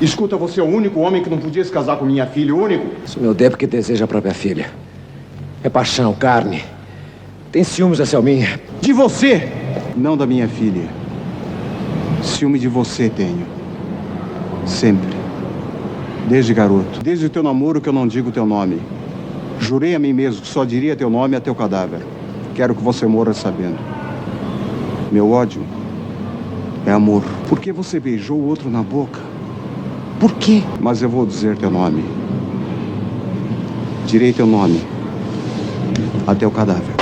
Escuta, você é o único homem que não podia se casar com minha filha, o único? Se o meu Deus porque deseja a própria filha. É paixão, carne. Tem ciúmes da Selminha. De você, não da minha filha. Ciúme de você tenho. Sempre. Desde garoto. Desde o teu namoro que eu não digo teu nome. Jurei a mim mesmo que só diria teu nome a teu cadáver. Quero que você morra sabendo. Meu ódio é amor. Por que você beijou o outro na boca? Por quê? Mas eu vou dizer teu nome. Direi teu nome a teu cadáver.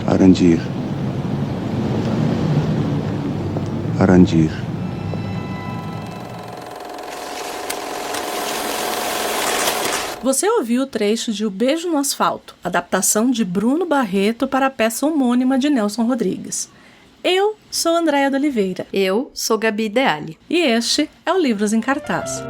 Arandir. Arandir. Você ouviu o trecho de O Beijo no Asfalto, adaptação de Bruno Barreto para a peça homônima de Nelson Rodrigues. Eu sou Andréia de Oliveira. Eu sou Gabi Ideale. E este é o Livros em Cartaz.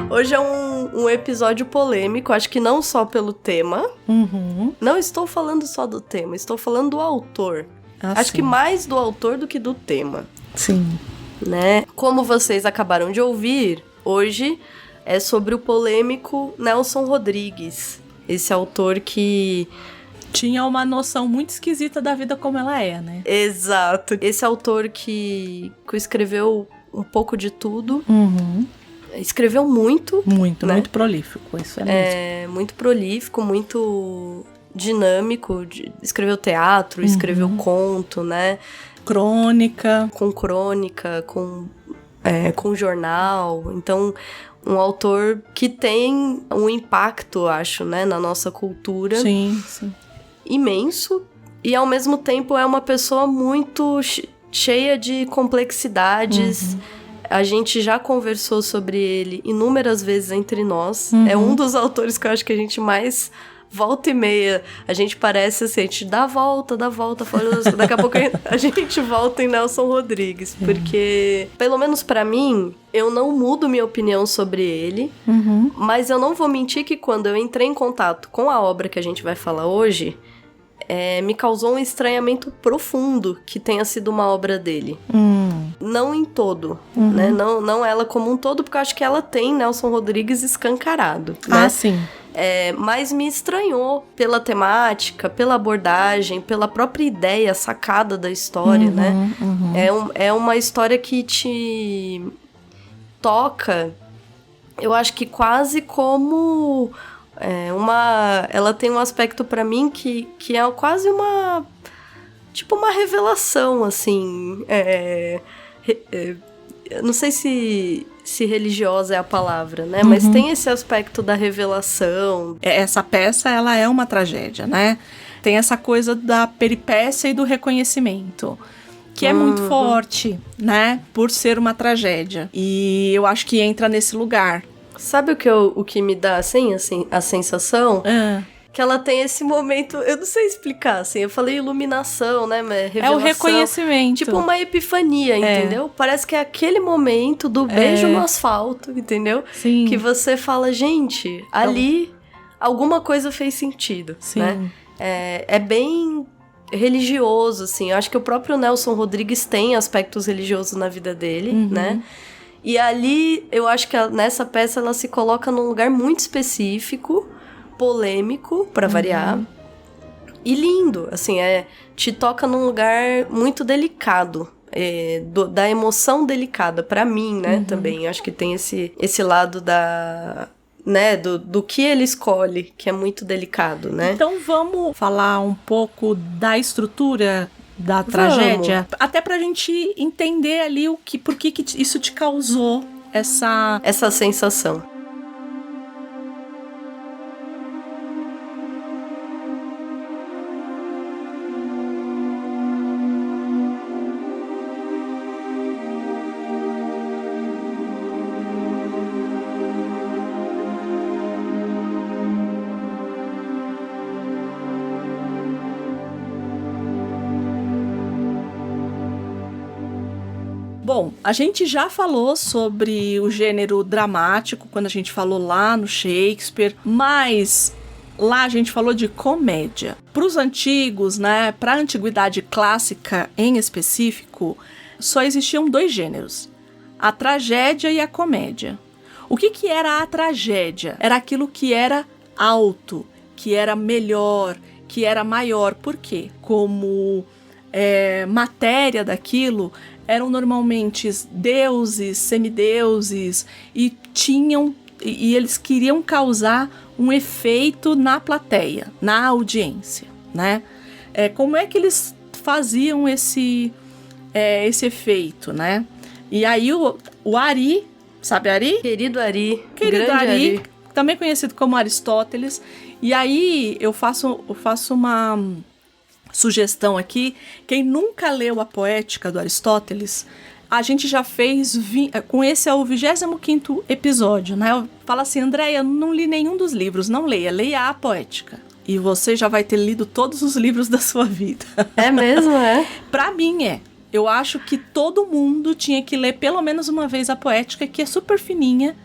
Hoje é um episódio polêmico, acho que não só pelo tema. Não estou falando só do tema, estou falando do autor. Acho que mais do autor do que do tema. Sim. Né? Como vocês acabaram de ouvir, hoje é sobre o polêmico Nelson Rodrigues. Esse autor que tinha uma noção muito esquisita da vida como ela é, né? Exato. Esse autor que escreveu um pouco de tudo. Escreveu muito. Muito, né? Muito prolífico, isso é mesmo. É, muito prolífico, muito dinâmico. Escreveu teatro, escreveu conto, né? Crônica. Com crônica, com jornal. Então, um autor que tem um impacto, acho, né? Na nossa cultura. Sim, sim. Imenso. E, ao mesmo tempo, é uma pessoa muito cheia de complexidades. A gente já conversou sobre ele inúmeras vezes entre nós. É um dos autores que eu acho que a gente mais volta e meia. A gente parece assim, a gente dá a volta, daqui a pouco a gente volta em Nelson Rodrigues. Porque, pelo menos pra mim, eu não mudo minha opinião sobre ele. Mas eu não vou mentir que quando eu entrei em contato com a obra que a gente vai falar hoje, me causou um estranhamento profundo que tenha sido uma obra dele. Não em todo, né? Não ela como um todo, porque eu acho que ela tem Nelson Rodrigues escancarado, né? Ah, sim. Mas me estranhou pela temática, pela abordagem, pela própria ideia sacada da história, né? É uma história que te toca, eu acho que quase como... ela tem um aspecto pra mim que é quase uma... tipo uma revelação, assim. Não sei se religiosa é a palavra, né? Mas tem esse aspecto da revelação. Essa peça, ela é uma tragédia, né? Tem essa coisa da peripécia e do reconhecimento, que é muito forte, né? Por ser uma tragédia. E eu acho que entra nesse lugar. Sabe o que me dá, assim, a sensação? Que ela tem esse momento, eu não sei explicar, assim, eu falei iluminação, né, revelação. É o reconhecimento. Tipo uma epifania, entendeu? Parece que é aquele momento do beijo no asfalto, entendeu? Sim. Que você fala, gente, ali alguma coisa fez sentido, sim. Né? É bem religioso, assim, eu acho que o próprio Nelson Rodrigues tem aspectos religiosos na vida dele, né? E ali, eu acho que nessa peça ela se coloca num lugar muito específico, polêmico, pra variar, e lindo, assim, te toca num lugar muito delicado, da emoção delicada, pra mim, né, também, acho que tem esse lado né, do que ele escolhe, que é muito delicado, né. Então vamos falar um pouco da estrutura da tragédia, até pra gente entender ali por que isso te causou essa sensação. Bom, a gente já falou sobre o gênero dramático quando a gente falou lá no Shakespeare, mas lá a gente falou de comédia. Para os antigos, né, para a antiguidade clássica em específico, só existiam 2 gêneros, a tragédia e a comédia. O que era a tragédia? Era aquilo que era alto, que era melhor, que era maior. Por quê? Como matéria daquilo eram normalmente deuses, semideuses, e eles queriam causar um efeito na plateia, na audiência, né? Como é que eles faziam esse efeito, né? E aí o Ari, sabe Ari? Querido Ari. Querido Ari, também conhecido como Aristóteles. E aí eu faço uma sugestão aqui. Quem nunca leu a Poética do Aristóteles, a gente já fez, com esse é o 25º episódio, né? Fala assim, Andréia, não li nenhum dos livros, não leia a Poética. E você já vai ter lido todos os livros da sua vida. É mesmo, é? Pra mim eu acho que todo mundo tinha que ler pelo menos uma vez a Poética, que é super fininha,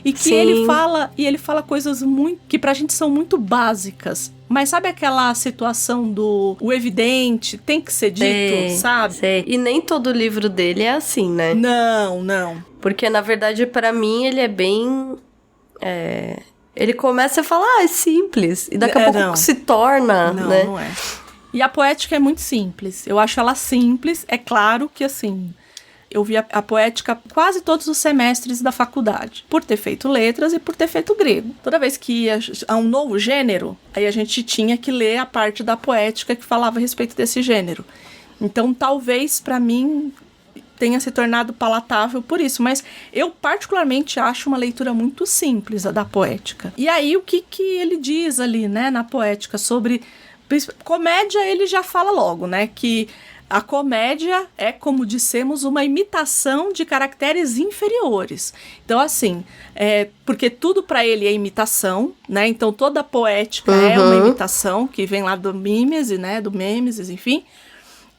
e que ele fala coisas que pra gente são muito básicas. Mas sabe aquela situação o evidente tem que ser dito, sabe? Sei. E nem todo livro dele é assim, né? Não. Porque, na verdade, pra mim, ele é bem... Ele começa a falar, é simples. E daqui a pouco se torna, né? Não é. E a Poética é muito simples. Eu acho ela simples. É claro que, assim... Eu vi a Poética quase todos os semestres da faculdade, por ter feito letras e por ter feito grego. Toda vez que ia a um novo gênero, aí a gente tinha que ler a parte da Poética que falava a respeito desse gênero. Então, talvez, para mim, tenha se tornado palatável por isso. Mas eu, particularmente, acho uma leitura muito simples, a da Poética. E aí, o que ele diz ali, né, na Poética, sobre... Comédia, ele já fala logo, né, que... A comédia é, como dissemos, uma imitação de caracteres inferiores. Então, assim, porque tudo para ele é imitação, né? Então, toda a poética é uma imitação, que vem lá do Mímesis, né? Do Mêmesis, enfim.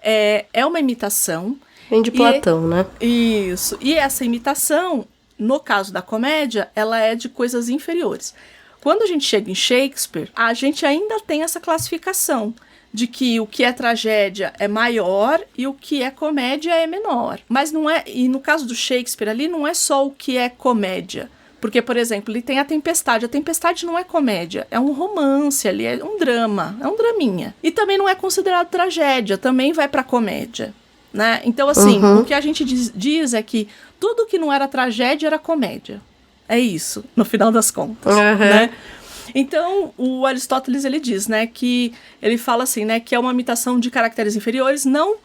É uma imitação. Vem de Platão, né? Isso. E essa imitação, no caso da comédia, ela é de coisas inferiores. Quando a gente chega em Shakespeare, a gente ainda tem essa classificação de que o que é tragédia é maior e o que é comédia é menor. Mas não é, e no caso do Shakespeare ali, não é só o que é comédia. Porque, por exemplo, ele tem a Tempestade. A Tempestade não é comédia, é um romance ali, é um drama, é um draminha. E também não é considerado tragédia, também vai pra comédia, né? Então, assim, o que a gente diz é que tudo que não era tragédia era comédia. É isso, no final das contas, né? Então, o Aristóteles, ele diz, né, que ele fala assim, né, que é uma imitação de caracteres inferiores, não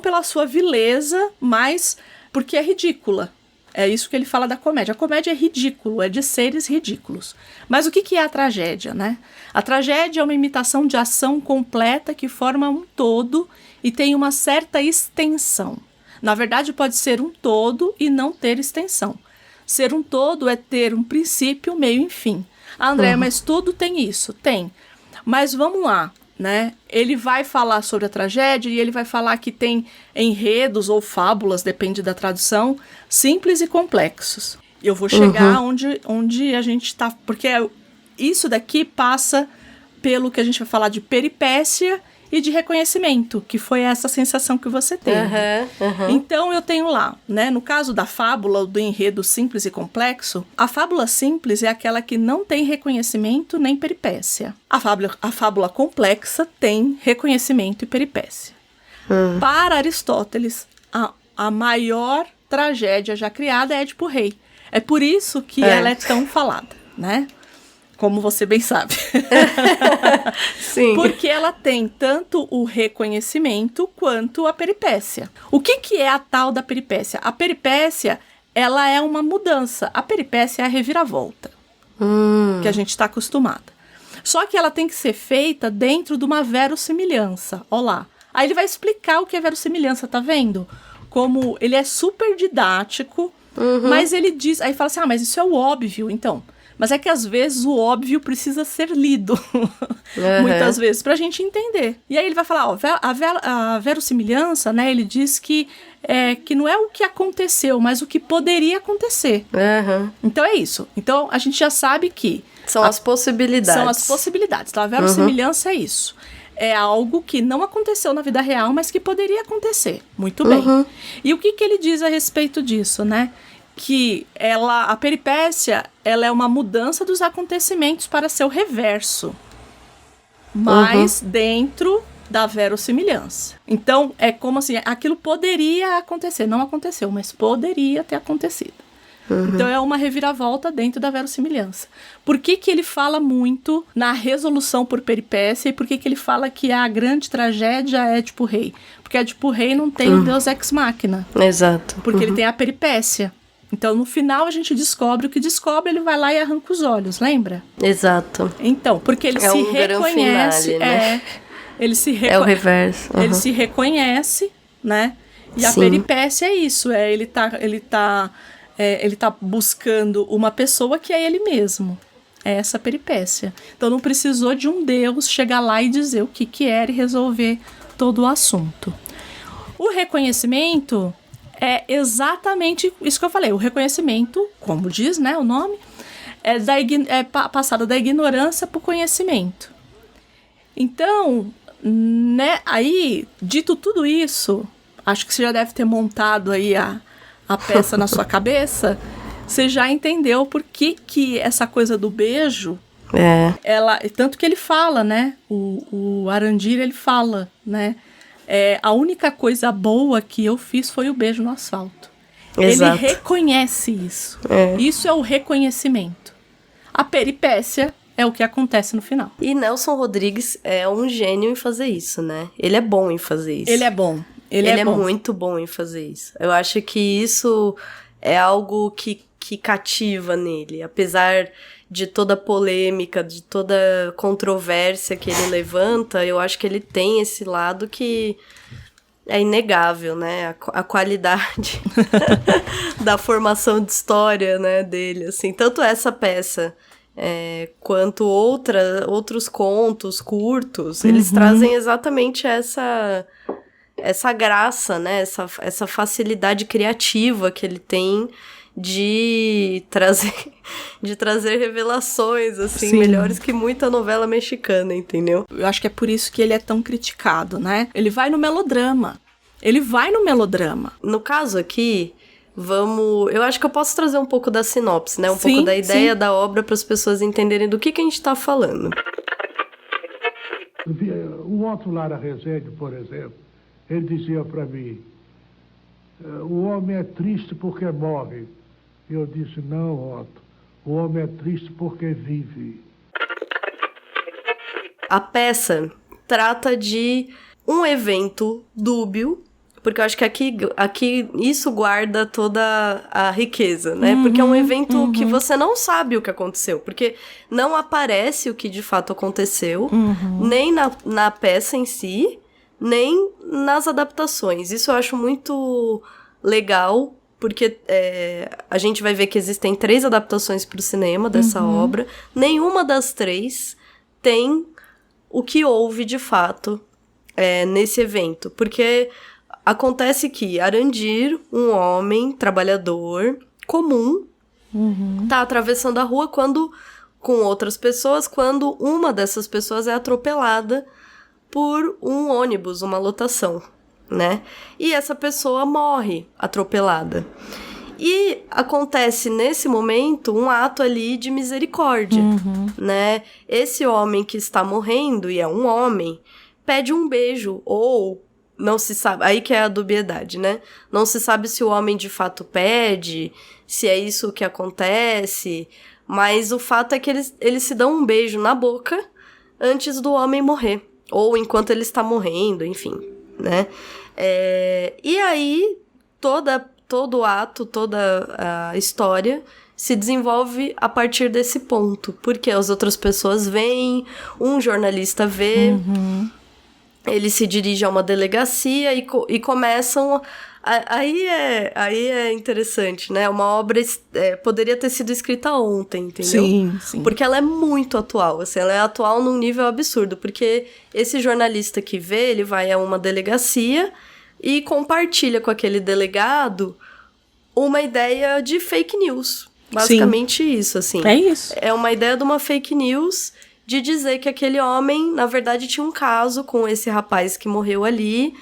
pela sua vileza, mas porque é ridícula. É isso que ele fala da comédia. A comédia é ridículo, é de seres ridículos. Mas o que é a tragédia, né? A tragédia é uma imitação de ação completa que forma um todo e tem uma certa extensão. Na verdade, pode ser um todo e não ter extensão. Ser um todo é ter um princípio, meio e fim. André, mas tudo tem isso? Tem. Mas vamos lá, né? Ele vai falar sobre a tragédia e ele vai falar que tem enredos ou fábulas, depende da tradução, simples e complexos. Eu vou chegar onde a gente está, porque isso daqui passa pelo que a gente vai falar de peripécia e de reconhecimento, que foi essa sensação que você teve. Então, eu tenho lá, né, no caso da fábula, do enredo simples e complexo, a fábula simples é aquela que não tem reconhecimento nem peripécia. A fábula complexa tem reconhecimento e peripécia. Para Aristóteles, a maior tragédia já criada é Édipo Rei. É por isso que ela é tão falada, né? Como você bem sabe. Sim. Porque ela tem tanto o reconhecimento quanto a peripécia. O que é a tal da peripécia? A peripécia, ela é uma mudança. A peripécia é a reviravolta, que a gente está acostumada. Só que ela tem que ser feita dentro de uma verossimilhança. Olha lá. Aí ele vai explicar o que é verossimilhança, tá vendo? Como ele é super didático, mas ele diz... Aí fala assim, mas isso é o óbvio, então... Mas é que às vezes o óbvio precisa ser lido, muitas vezes, pra gente entender. E aí ele vai falar, ó, a verossimilhança, né, ele diz que não é o que aconteceu, mas o que poderia acontecer. Então é isso. Então a gente já sabe que... São as possibilidades. São as possibilidades. Então a verossimilhança é isso. É algo que não aconteceu na vida real, mas que poderia acontecer. Muito bem. E o que ele diz a respeito disso, né? Que a peripécia, ela é uma mudança dos acontecimentos para seu reverso. Mas dentro da verossimilhança. Então, é como assim, aquilo poderia acontecer. Não aconteceu, mas poderia ter acontecido. Então é uma reviravolta dentro da verossimilhança. Por que ele fala muito na resolução por peripécia e por que ele fala que a grande tragédia é Édipo Rei? Porque Édipo Rei não tem o Deus Ex Machina. Exato. Porque ele tem a peripécia. Então no final a gente descobre o que descobre, ele vai lá e arranca os olhos, lembra? Exato. Então, porque ele se reconhece, finale, né? Ele se É o reverso. Ele se reconhece, né? E a peripécia é isso, ele tá buscando uma pessoa que é ele mesmo. É essa peripécia. Então não precisou de um Deus chegar lá e dizer o que era e resolver todo o assunto. O reconhecimento é exatamente isso que eu falei. O reconhecimento, como diz, né, o nome, passada da ignorância para o conhecimento. Então, né, aí, dito tudo isso, acho que você já deve ter montado aí a peça na sua cabeça, você já entendeu por que essa coisa do beijo, tanto que ele fala, né, o Arandir, ele fala, né, a única coisa boa que eu fiz foi o beijo no asfalto. Exato. Ele reconhece isso. Isso é o reconhecimento. A peripécia é o que acontece no final. E Nelson Rodrigues é um gênio em fazer isso, né? Ele é bom em fazer isso. Ele é bom. Ele é muito bom em fazer isso. Eu acho que isso é algo que cativa nele. Apesar de toda a polêmica, de toda a controvérsia que ele levanta, eu acho que ele tem esse lado que é inegável, né? A qualidade da formação de história, né, dele. Assim, tanto essa peça quanto outros contos curtos, eles trazem exatamente essa graça, né? Essa facilidade criativa que ele tem de trazer revelações, assim, melhores que muita novela mexicana, entendeu? Eu acho que é por isso que ele é tão criticado, né? Ele vai no melodrama. No caso aqui, eu acho que eu posso trazer um pouco da sinopse, né? Um pouco da ideia da obra para as pessoas entenderem do que a gente tá falando. O Otto Lara Rezende, por exemplo, ele dizia para mim, o homem é triste porque morre. E eu disse, não, Otto, o homem é triste porque vive. A peça trata de um evento dúbio, porque eu acho que aqui isso guarda toda a riqueza, né? Porque é um evento que você não sabe o que aconteceu, porque não aparece o que de fato aconteceu, nem na peça em si, nem nas adaptações. Isso eu acho muito legal, porque a gente vai ver que existem 3 adaptações para o cinema dessa obra. Nenhuma das 3 tem o que houve de fato nesse evento. Porque acontece que Arandir, um homem trabalhador comum, tá atravessando a rua com outras pessoas, quando uma dessas pessoas é atropelada por um ônibus, uma lotação, né? E essa pessoa morre atropelada. E acontece nesse momento um ato ali de misericórdia, né? Esse homem que está morrendo, e é um homem, pede um beijo, ou não se sabe, aí que é a dubiedade, né? Não se sabe se o homem de fato pede, se é isso que acontece, mas o fato é que eles se dão um beijo na boca antes do homem morrer, ou enquanto ele está morrendo, enfim, né? E aí, todo o ato, toda a história se desenvolve a partir desse ponto, porque as outras pessoas veem, um jornalista vê, ele se dirige a uma delegacia e começam... Aí é interessante, né? Uma obra poderia ter sido escrita ontem, entendeu? Sim. Porque ela é muito atual, assim, ela é atual num nível absurdo, porque esse jornalista que vê, ele vai a uma delegacia e compartilha com aquele delegado uma ideia de fake news. Basicamente isso, assim. É isso. É uma ideia de uma fake news de dizer que aquele homem, na verdade, tinha um caso com esse rapaz que morreu ali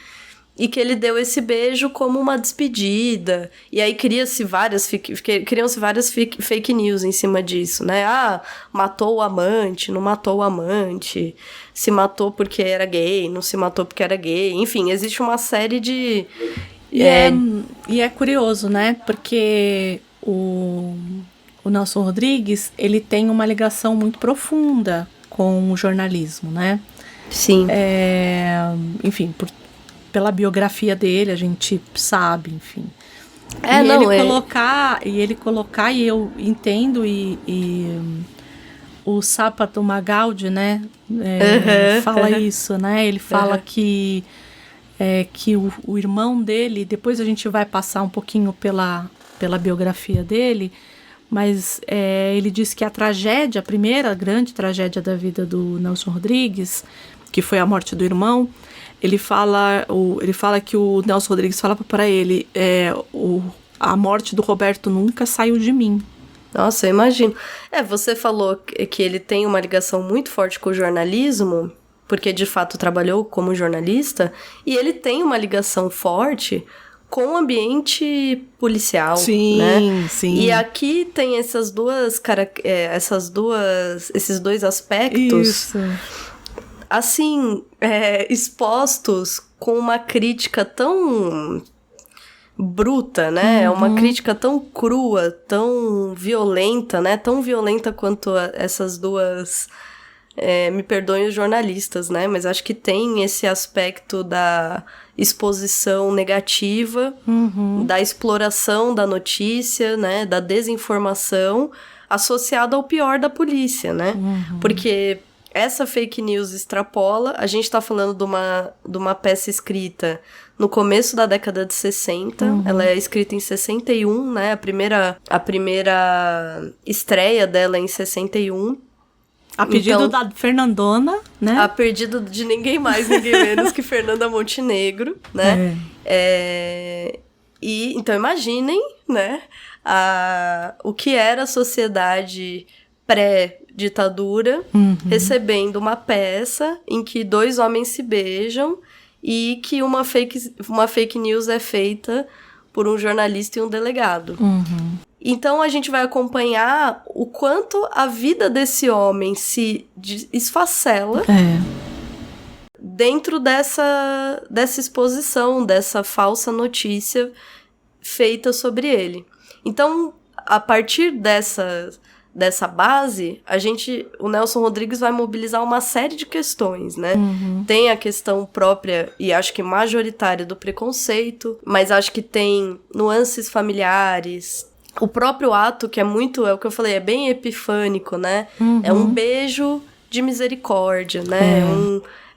e que ele deu esse beijo como uma despedida. E aí criam-se várias fake news em cima disso, né? Ah, matou o amante, não matou o amante, se matou porque era gay, não se matou porque era gay. Enfim, existe uma série de... E é curioso, né? Porque o Nelson Rodrigues, ele tem uma ligação muito profunda com o jornalismo, né? Sim. Enfim, pela biografia dele, a gente sabe, enfim. Ele colocar, e eu entendo, o Sápato Magaldi, né? Fala isso, né? Ele fala que o irmão dele, depois a gente vai passar um pouquinho pela biografia dele, mas ele diz que a primeira grande tragédia da vida do Nelson Rodrigues, que foi a morte do irmão, ele fala que o Nelson Rodrigues falava para ele, a morte do Roberto nunca saiu de mim. Nossa, eu imagino. Você falou que ele tem uma ligação muito forte com o jornalismo, porque de fato trabalhou como jornalista, e ele tem uma ligação forte com o ambiente policial, né? Sim. E aqui tem esses dois aspectos, isso, assim, expostos com uma crítica tão bruta, né? Uma crítica tão crua, tão violenta, né? Tão violenta quanto essas duas... me perdoem os jornalistas, né? Mas acho que tem esse aspecto da exposição negativa, da exploração da notícia, né? Da desinformação, associada ao pior da polícia, né? Porque essa fake news extrapola. A gente tá falando de uma peça escrita no começo da década de 60. Ela é escrita em 61, né? A primeira estreia dela é em 61. A pedido da Fernandona, né? A pedido de ninguém mais, ninguém menos que Fernanda Montenegro, né? E então imaginem, né? O que era a sociedade pré-ditadura recebendo uma peça em que dois homens se beijam e que uma fake news é feita por um jornalista e um delegado. Então a gente vai acompanhar o quanto a vida desse homem se esfacela dentro dessa exposição, dessa falsa notícia feita sobre ele. Então, a partir dessa base, o Nelson Rodrigues vai mobilizar uma série de questões, né? Tem a questão própria e acho que majoritária do preconceito, mas acho que tem nuances familiares. O próprio ato, que é o que eu falei, é bem epifânico, né? É um beijo de misericórdia, né?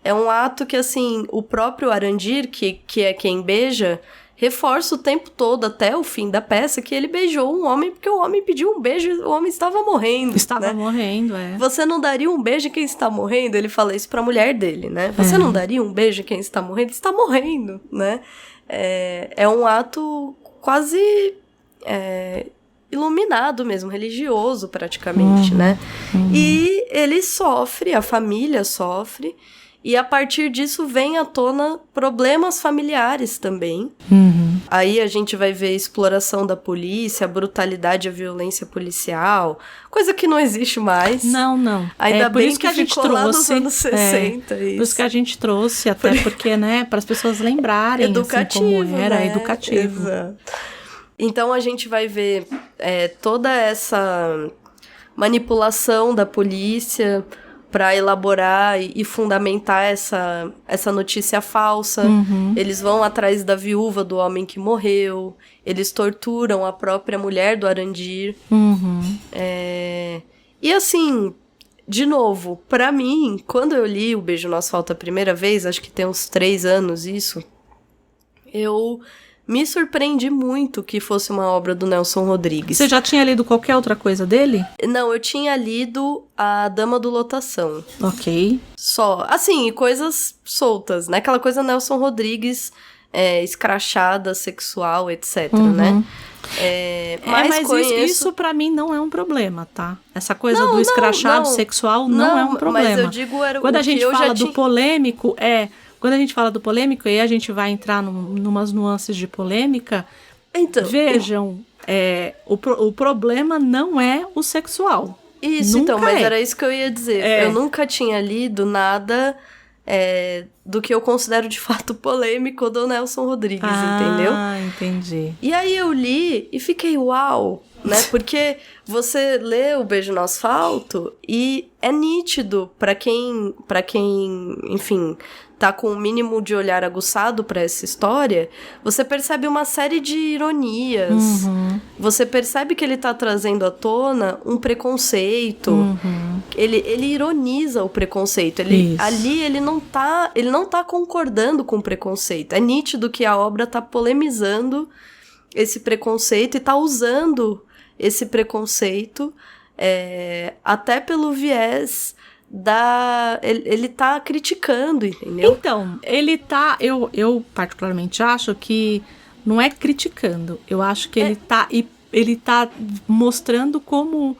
É um ato que, assim, o próprio Arandir, que é quem beija, reforça o tempo todo, até o fim da peça, que ele beijou um homem porque o homem pediu um beijo e o homem estava morrendo. Morrendo, Você não daria um beijo a quem está morrendo? Ele fala isso pra mulher dele, né? Você não daria um beijo a quem está morrendo? Está morrendo, né? É um ato quase... iluminado mesmo, religioso praticamente, né? E ele sofre, a família sofre, e a partir disso vem à tona problemas familiares também. Aí a gente vai ver a exploração da polícia, a brutalidade e a violência policial, coisa que não existe mais. Não. Ainda por bem isso que a gente ficou lá nos trouxe anos 60. Por isso que a gente trouxe, até porque, né, para as pessoas lembrarem educativo, assim, como era, né? educativo. Exato. Então a gente vai ver toda essa manipulação da polícia para elaborar e fundamentar essa notícia falsa. Eles vão atrás da viúva do homem que morreu, eles torturam a própria mulher do Arandir. E assim, de novo, pra mim, quando eu li O Beijo no Asfalto a primeira vez, acho que tem uns 3 anos isso, eu me surpreendi muito que fosse uma obra do Nelson Rodrigues. Você já tinha lido qualquer outra coisa dele? Não, eu tinha lido A Dama do Lotação. Ok. Só, assim, coisas soltas, né? Aquela coisa Nelson Rodrigues, escrachada, sexual, etc, né? Mas isso pra mim não é um problema, tá? Essa coisa do escrachado sexual não é um problema. Mas eu digo, quando a gente fala do polêmico, quando a gente fala do polêmico, e a gente vai entrar numas nuances de polêmica, então, vejam, o problema não é o sexual. Isso, nunca então, mas era isso que eu ia dizer. É. Eu nunca tinha lido nada do que eu considero de fato polêmico do Nelson Rodrigues, entendeu? Ah, entendi. E aí eu li e fiquei, uau, né? Porque você lê O Beijo no Asfalto e é nítido pra quem, enfim, tá com o mínimo de olhar aguçado pra essa história, você percebe uma série de ironias. Uhum. Você percebe que ele tá trazendo à tona um preconceito. Uhum. Ele ironiza o preconceito. Ali ele não tá concordando com o preconceito. É nítido que a obra tá polemizando esse preconceito e tá usando esse preconceito até pelo viés ele tá criticando, entendeu? Então, ele tá... Eu particularmente acho que não é criticando. Eu acho que ele tá mostrando como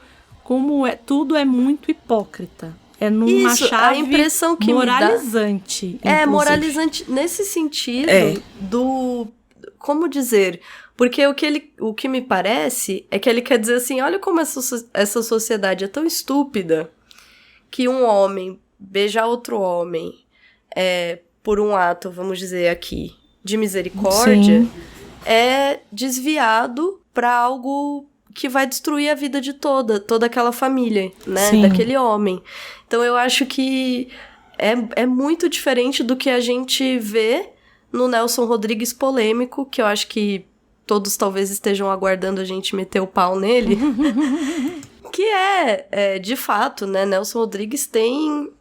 tudo é muito hipócrita. É numa chave a impressão que moralizante. Moralizante nesse sentido do... Como dizer? Porque o que me parece é que ele quer dizer assim, olha como essa sociedade é tão estúpida que um homem beijar outro homem por um ato, vamos dizer aqui, de misericórdia, Sim. é desviado para algo que vai destruir a vida de toda aquela família, né? Sim. Daquele homem. Então eu acho que é muito diferente do que a gente vê no Nelson Rodrigues polêmico, que eu acho que todos talvez estejam aguardando a gente meter o pau nele. Que de fato, né? Nelson Rodrigues tem...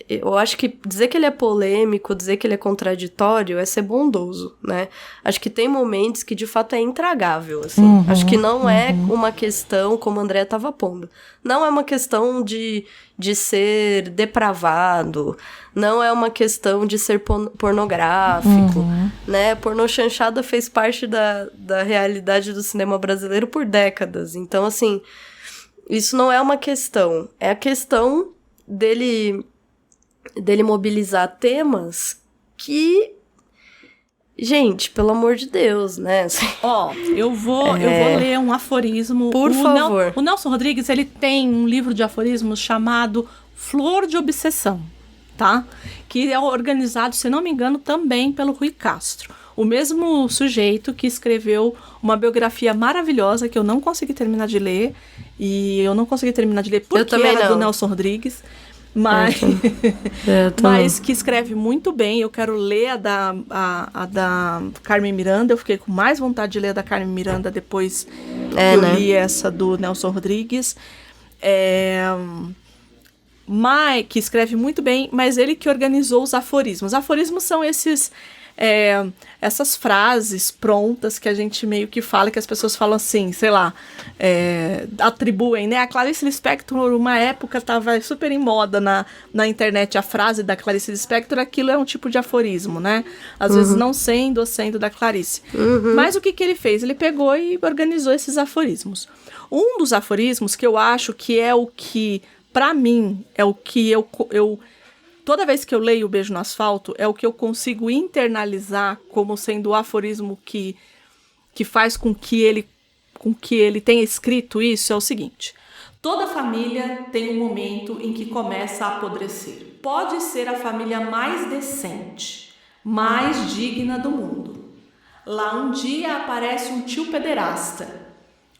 eu acho que dizer que ele é polêmico, dizer que ele é contraditório é ser bondoso, né? Acho que tem momentos que de fato é intragável, assim. Uhum, acho que não é uma questão, como a André estava pondo, não é uma questão de ser depravado, não é uma questão de ser pornográfico, né? Pornochanchada fez parte da realidade do cinema brasileiro por décadas. Então, assim, isso não é uma questão. É a questão dele mobilizar temas que... Gente, pelo amor de Deus, né? Eu vou ler um aforismo. Por favor. O Nelson Rodrigues, ele tem um livro de aforismos chamado Flor de Obsessão, tá? Que é organizado, se não me engano, também pelo Rui Castro. O mesmo sujeito que escreveu uma biografia maravilhosa que eu não consegui terminar de ler. E eu não consegui terminar de ler porque era do Nelson Rodrigues. Mas que escreve muito bem. Eu quero ler a da Carmen Miranda. Eu fiquei com mais vontade de ler a da Carmen Miranda depois que eu li essa do Nelson Rodrigues. Que escreve muito bem, mas ele que organizou os aforismos. Aforismos são essas frases prontas que a gente meio que fala, que as pessoas falam assim, sei lá, atribuem, né? A Clarice Lispector, uma época, estava super em moda na internet a frase da Clarice Lispector, aquilo é um tipo de aforismo, né? Às vezes não sendo ou sendo da Clarice. Mas o que ele fez? Ele pegou e organizou esses aforismos. Um dos aforismos que eu acho que é o que, pra mim, é o que eu toda vez que eu leio O Beijo no Asfalto, é o que eu consigo internalizar como sendo o aforismo que faz com que ele tenha escrito isso, é o seguinte: toda família tem um momento em que começa a apodrecer. Pode ser a família mais decente, mais digna do mundo. Lá um dia aparece um tio pederasta,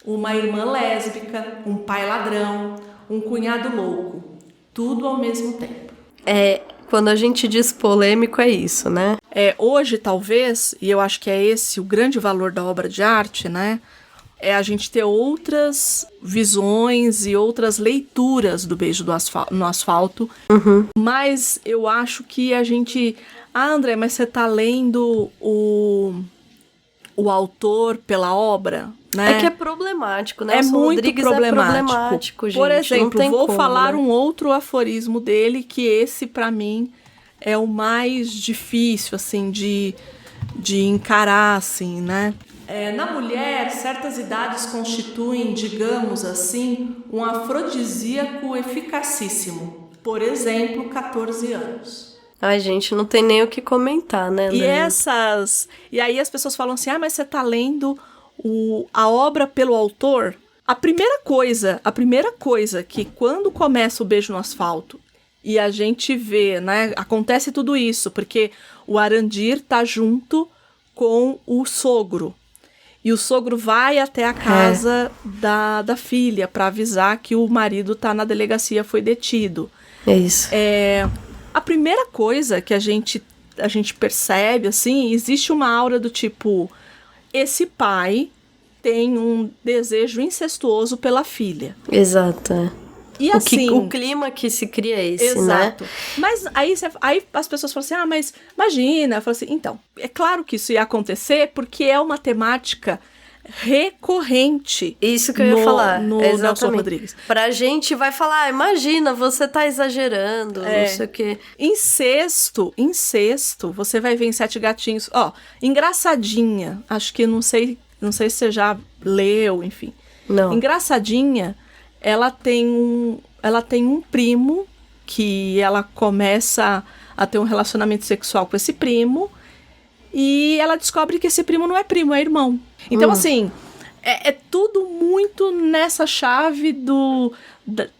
uma irmã lésbica, um pai ladrão, um cunhado louco, tudo ao mesmo tempo. Quando a gente diz polêmico é isso, né? Hoje, talvez, e eu acho que é esse o grande valor da obra de arte, né? é a gente ter outras visões e outras leituras do Beijo no Asfalto. Mas eu acho que a gente... Ah, André, mas você tá lendo o autor pela obra, né? É que é problemático, né? É muito Rodrigues problemático. gente. Por exemplo, não tem vou como, falar né? um outro aforismo dele, que esse, pra mim, é o mais difícil, assim, de encarar, assim, né? Na mulher, certas idades constituem, digamos assim, um afrodisíaco eficacíssimo. Por exemplo, 14 anos. Ai, gente, não tem nem o que comentar, né, André? E aí as pessoas falam assim, mas você tá lendo a obra pelo autor? A primeira coisa que quando começa o Beijo no Asfalto e a gente vê, né, acontece tudo isso, porque o Arandir tá junto com o sogro. E o sogro vai até a casa da filha para avisar que o marido tá na delegacia, foi detido. É isso. A primeira coisa que a gente percebe, assim, existe uma aura do tipo, esse pai tem um desejo incestuoso pela filha. Exato, é. E assim, O clima que se cria é esse, exato. né? Mas aí as pessoas falam assim, mas imagina. Eu falo assim, então, é claro que isso ia acontecer porque é uma temática recorrente. Isso que eu ia falar. No Exatamente. Nelson Rodrigues. Pra gente vai falar, imagina, você tá exagerando, não sei o quê. Incesto, você vai ver em Sete Gatinhos. Engraçadinha, acho que não sei se você já leu, enfim. Não. Engraçadinha, ela tem um primo que ela começa a ter um relacionamento sexual com esse primo e ela descobre que esse primo não é primo, é irmão. Então, assim, é tudo muito nessa chave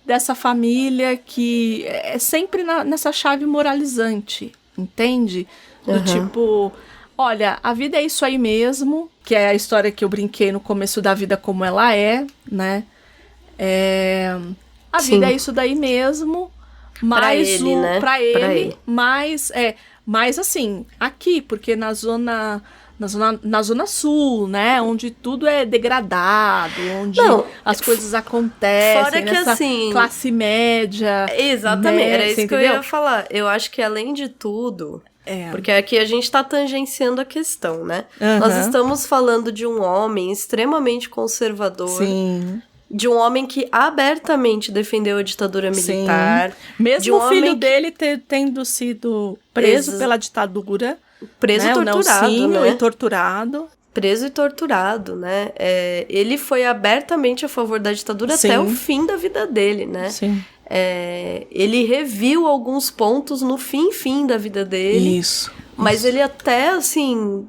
dessa família que é sempre nessa chave moralizante, entende? Do tipo, olha, a vida é isso aí mesmo, que é a história que eu brinquei no começo da vida como ela é, né? A Sim. vida é isso daí mesmo, mas pra ele. Mas assim, aqui, porque na zona sul, né, onde tudo é degradado, onde as coisas acontecem, fora que nessa assim, classe média. Exatamente, né, era isso que entendeu? eu ia falar. Eu acho que além de tudo, porque aqui a gente tá tangenciando a questão, né? Nós estamos falando de um homem extremamente conservador. Sim. De um homem que abertamente defendeu a ditadura militar. Sim. Mesmo de um o filho homem dele tendo sido preso pela ditadura. Preso e né? torturado, o Nelsinho, né? E torturado. Preso e torturado, né? Ele foi abertamente a favor da ditadura até o fim da vida dele, né? Sim. Ele reviu alguns pontos no fim da vida dele. Isso. Mas ele até, assim,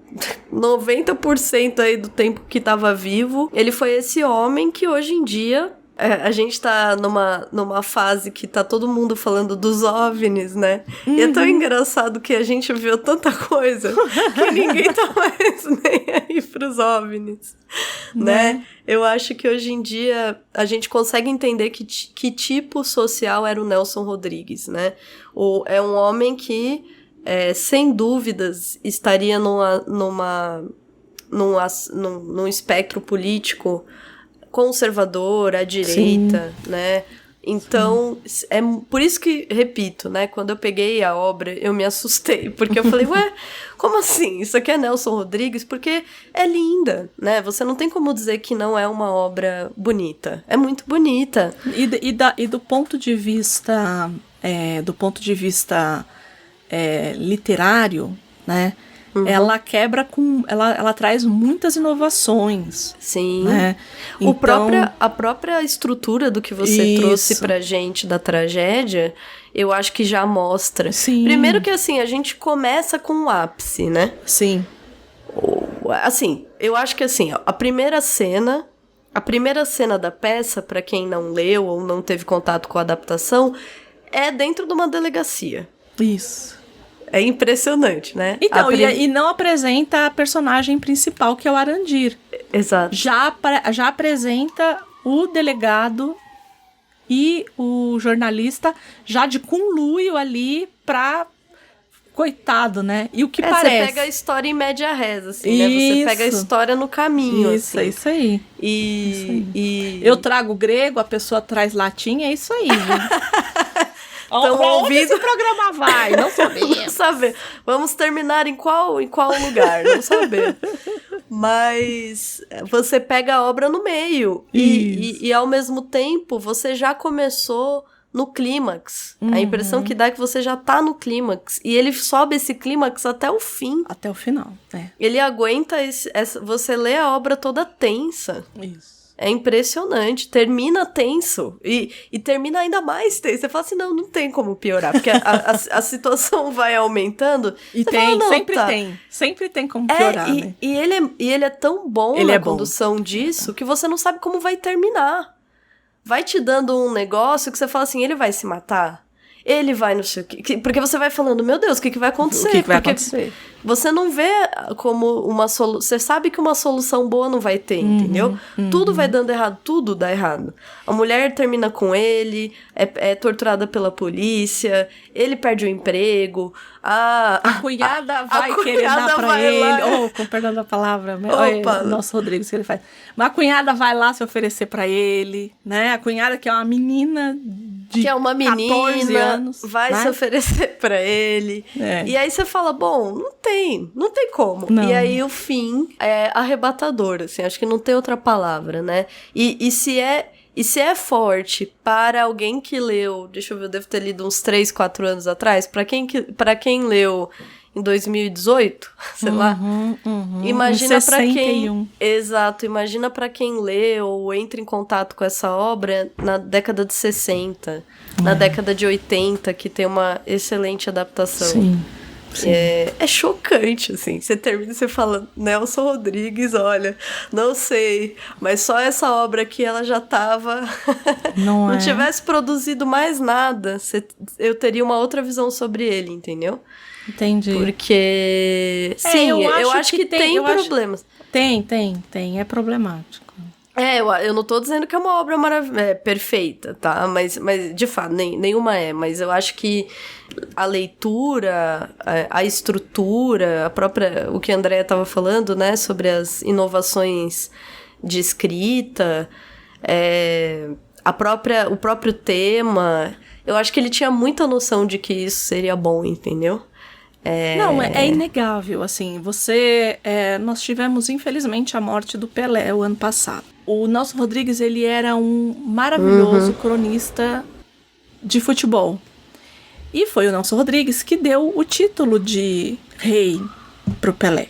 90% aí do tempo que tava vivo, ele foi esse homem que hoje em dia... a gente tá numa fase que tá todo mundo falando dos OVNIs, né? E é tão engraçado que a gente viu tanta coisa que ninguém tá mais nem aí pros OVNIs, né? Eu acho que hoje em dia a gente consegue entender que tipo social era o Nelson Rodrigues, né? É um homem que, sem dúvidas, estaria num espectro político conservador, à direita, né? Então, é por isso que, repito, né? Quando eu peguei a obra, eu me assustei. Porque eu falei, como assim? Isso aqui é Nelson Rodrigues? Porque é linda, né? Você não tem como dizer que não é uma obra bonita. É muito bonita. E do ponto de vista... literário, né? Ela quebra ela traz muitas inovações. Sim. Né? A própria estrutura do que você trouxe pra gente da tragédia, eu acho que já mostra. Sim. Primeiro que, assim, a gente começa com um ápice, né? Sim. Assim, eu acho que, assim, a primeira cena da peça, pra quem não leu ou não teve contato com a adaptação, é dentro de uma delegacia. Isso. É impressionante, né? Então, e não apresenta a personagem principal, que é o Arandir. Exato. Já apresenta o delegado e o jornalista já de conluio ali pra Coitado, né? E o que Você parece... pega a história em média res, assim, né? Você pega a história no caminho, Isso, assim. isso aí. E... Eu trago grego, a pessoa traz latim, é isso aí, viu? Então, onde esse programa vai? Não sabemos. Não saber. Vamos terminar em qual lugar? Não saber. Mas você pega a obra no meio. E ao mesmo tempo, você já começou no clímax. A impressão que dá é que você já tá no clímax. E ele sobe esse clímax até o fim. Até o final, né? Ele aguenta você lê a obra toda tensa. Isso. É impressionante, termina tenso e termina ainda mais tenso. Você fala assim, não tem como piorar, porque a situação vai aumentando. E você tem, fala, sempre tem como piorar, né? E ele é tão bom na condução disso que você não sabe como vai terminar. Vai te dando um negócio que você fala assim, ele vai se matar? Ele vai no sei o quê. Porque você vai falando, meu Deus, o que vai acontecer? O que vai acontecer? Você não vê como uma solução... Você sabe que uma solução boa não vai ter, entendeu? Tudo vai dando errado, tudo dá errado. A mulher termina com ele, é torturada pela polícia, ele perde o emprego, a cunhada vai querer dar pra ele... com perdão da palavra, nosso Rodrigues, que ele faz. Mas a cunhada vai lá se oferecer pra ele, né? A cunhada que é uma menina... que é uma menina, 14 anos, vai se oferecer pra ele. E aí você fala, bom, não tem como. Não. E aí o fim é arrebatador, assim, acho que não tem outra palavra, né? E se é forte para alguém que leu, deixa eu ver, eu devo ter lido uns 3, 4 anos atrás, pra quem leu em 2018, sei lá. Imagina pra quem... Exato, imagina pra quem lê ou entra em contato com essa obra na década de 60, na década de 80, que tem uma excelente adaptação. Sim. É chocante, assim. Você termina e você fala, Nelson Rodrigues, olha, não sei, mas só essa obra aqui ela já tava... Não tivesse produzido mais nada, eu teria uma outra visão sobre ele, entendeu? Entendi. Porque... Sim, eu acho que tem problemas. Tem. É problemático. Eu não tô dizendo que é uma obra perfeita, tá? Mas de fato, nenhuma é. Mas eu acho que a leitura, a estrutura, a própria... O que a Andrea tava falando, né? Sobre as inovações de escrita, o próprio tema... Eu acho que ele tinha muita noção de que isso seria bom, entendeu? Não, é inegável, assim, nós tivemos, infelizmente, a morte do Pelé o ano passado. O Nelson Rodrigues, ele era um maravilhoso cronista de futebol. E foi o Nelson Rodrigues que deu o título de rei pro Pelé,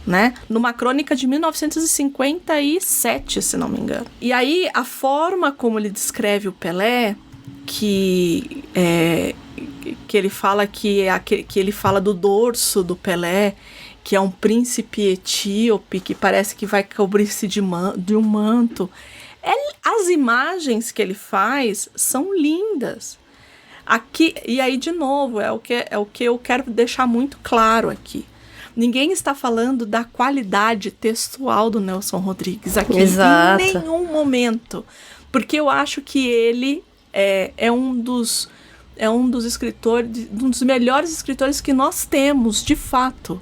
né? Numa crônica de 1957, se não me engano. E aí, a forma como ele descreve o Pelé, que ele fala que ele fala do dorso do Pelé, que é um príncipe etíope que parece que vai cobrir-se de um manto. As imagens que ele faz são lindas. Aqui, e aí, de novo, é o que eu quero deixar muito claro aqui. Ninguém está falando da qualidade textual do Nelson Rodrigues aqui. Exato. Em nenhum momento. Porque eu acho que ele é um dos escritores, um dos melhores escritores que nós temos, de fato.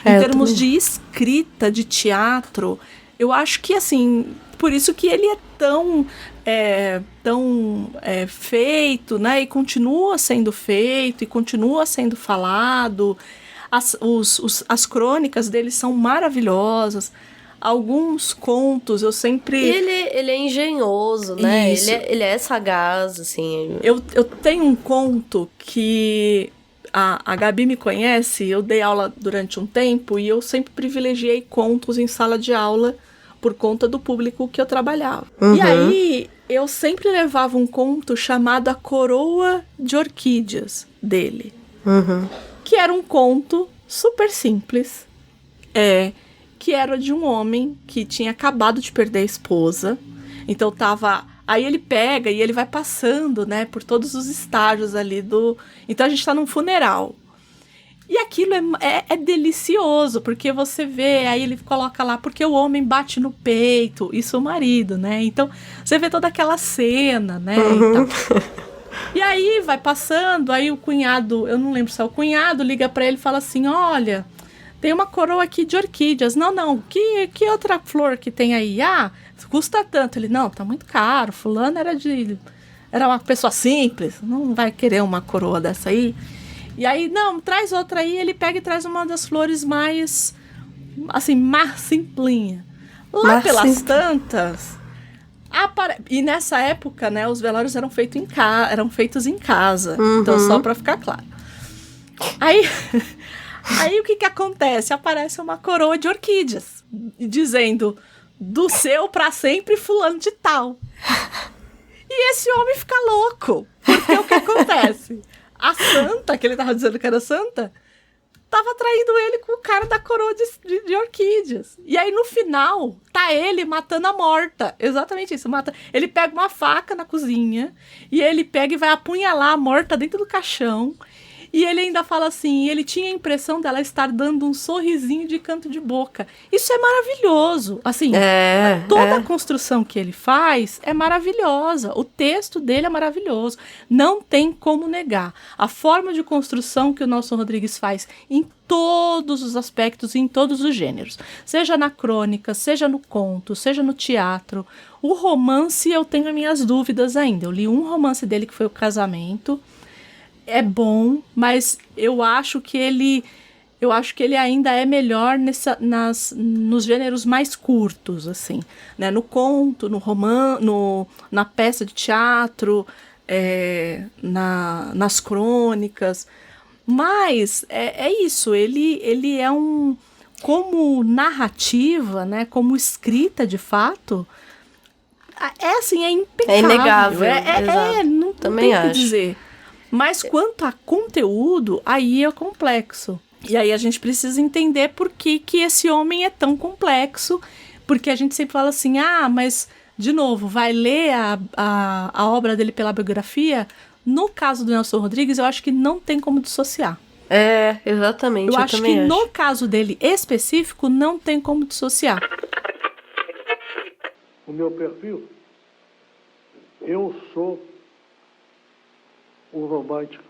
Em termos de escrita, de teatro, eu acho que, assim, por isso que ele é tão feito, né? E continua sendo feito, e continua sendo falado. As crônicas dele são maravilhosas. Alguns contos eu sempre... Ele é engenhoso, né? Isso. Ele é sagaz, assim. Eu tenho um conto que a Gabi me conhece, eu dei aula durante um tempo e eu sempre privilegiei contos em sala de aula por conta do público que eu trabalhava. E aí eu sempre levava um conto chamado A Coroa de Orquídeas dele. Que era um conto super simples, que era de um homem que tinha acabado de perder a esposa. Então aí ele pega e ele vai passando, né, por todos os estágios ali do... Então a gente tá num funeral. E aquilo é delicioso, porque você vê, aí ele coloca lá, porque o homem bate no peito, isso o marido, né? Então você vê toda aquela cena, né? E tal. E aí vai passando, aí o cunhado, eu não lembro se é o cunhado, liga pra ele e fala assim, olha, tem uma coroa aqui de orquídeas. Não, que outra flor que tem aí? Ah, custa tanto. Ele, não, tá muito caro, fulano era uma pessoa simples, não vai querer uma coroa dessa aí. E aí, não, traz outra aí, ele pega e traz uma das flores mais, assim, mais simplinha. Lá pelas tantas... E nessa época, né, os velórios eram feitos em casa. Então, só pra ficar claro. Aí o que acontece? Aparece uma coroa de orquídeas, dizendo, do seu pra sempre fulano de tal. E esse homem fica louco. Porque o que acontece? A santa, que ele tava dizendo que era santa, tava traindo ele com o cara da coroa de orquídeas. E aí, no final, tá ele matando a morta. Exatamente isso. Ele pega uma faca na cozinha e ele pega e vai apunhalar a morta dentro do caixão. E ele ainda fala assim, ele tinha a impressão dela estar dando um sorrisinho de canto de boca. Isso é maravilhoso. Assim, toda a construção que ele faz é maravilhosa. O texto dele é maravilhoso. Não tem como negar. A forma de construção que o Nelson Rodrigues faz em todos os aspectos, em todos os gêneros. Seja na crônica, seja no conto, seja no teatro. O romance, eu tenho as minhas dúvidas ainda. Eu li um romance dele que foi O Casamento. É bom, mas eu acho que ele ainda é melhor nos gêneros mais curtos, assim, né? No conto, no romance, na peça de teatro, nas crônicas. Mas é isso, ele é como narrativa, né? Como escrita de fato, assim, é impecável. É inegável. Não Também tem o que acho. dizer. Mas quanto a conteúdo, aí é complexo. E aí a gente precisa entender por que esse homem é tão complexo. Porque a gente sempre fala assim, mas, de novo, vai ler a obra dele pela biografia. No caso do Nelson Rodrigues, eu acho que não tem como dissociar. Exatamente. Eu acho que no caso dele específico, não tem como dissociar. O meu perfil, eu sou um romântico,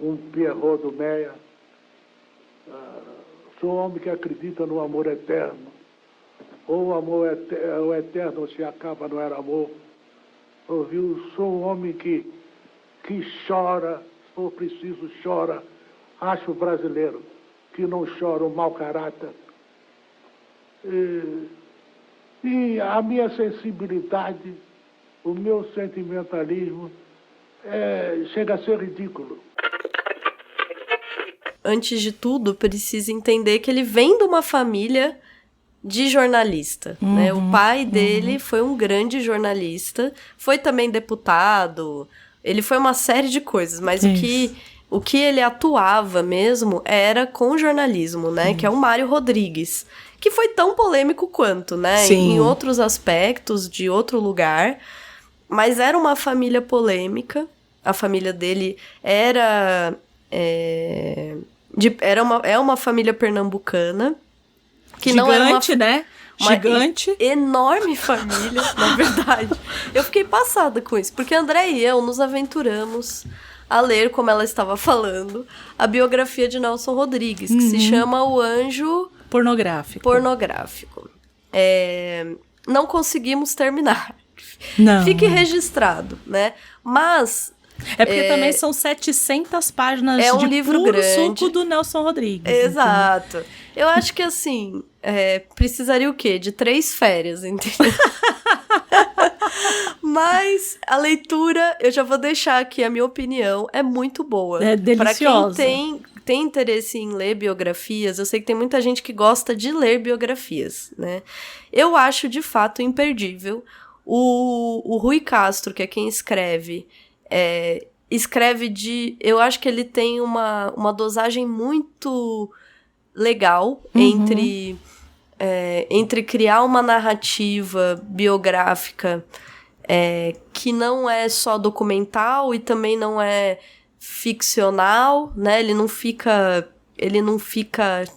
um Pierrot do Meia, sou um homem que acredita no amor eterno, ou o amor o eterno se acaba, não era amor. Ouviu? Sou um homem que chora, se for preciso chora, acho brasileiro, que não chora o mau caráter. E a minha sensibilidade, o meu sentimentalismo, chega a ser ridículo. Antes de tudo, precisa entender que ele vem de uma família de jornalista, né? O pai dele foi um grande jornalista, foi também deputado, ele foi uma série de coisas, mas o que ele atuava mesmo era com jornalismo, né? Que é o Mário Rodrigues, que foi tão polêmico quanto, né? Sim. Em outros aspectos, de outro lugar, mas era uma família polêmica. A família dele é uma família pernambucana. Que gigante, não era né? Gigante. Enorme família, na verdade. Eu fiquei passada com isso, porque André e eu nos aventuramos a ler, como ela estava falando, a biografia de Nelson Rodrigues, que se chama O Anjo Pornográfico. Não conseguimos terminar. Não. Fique registrado, né? Mas... É porque também são 700 páginas de um livro puro grande. suco do Nelson Rodrigues. Exato. Então. Eu acho que, assim, precisaria o quê? De 3 férias, entendeu? Mas a leitura, eu já vou deixar aqui a minha opinião, é muito boa. É deliciosa. Pra quem tem interesse em ler biografias, eu sei que tem muita gente que gosta de ler biografias, né? Eu acho, de fato, imperdível. O Rui Castro, que é quem escreve... eu acho que ele tem uma dosagem muito legal entre criar uma narrativa biográfica que não é só documental e também não é ficcional, né?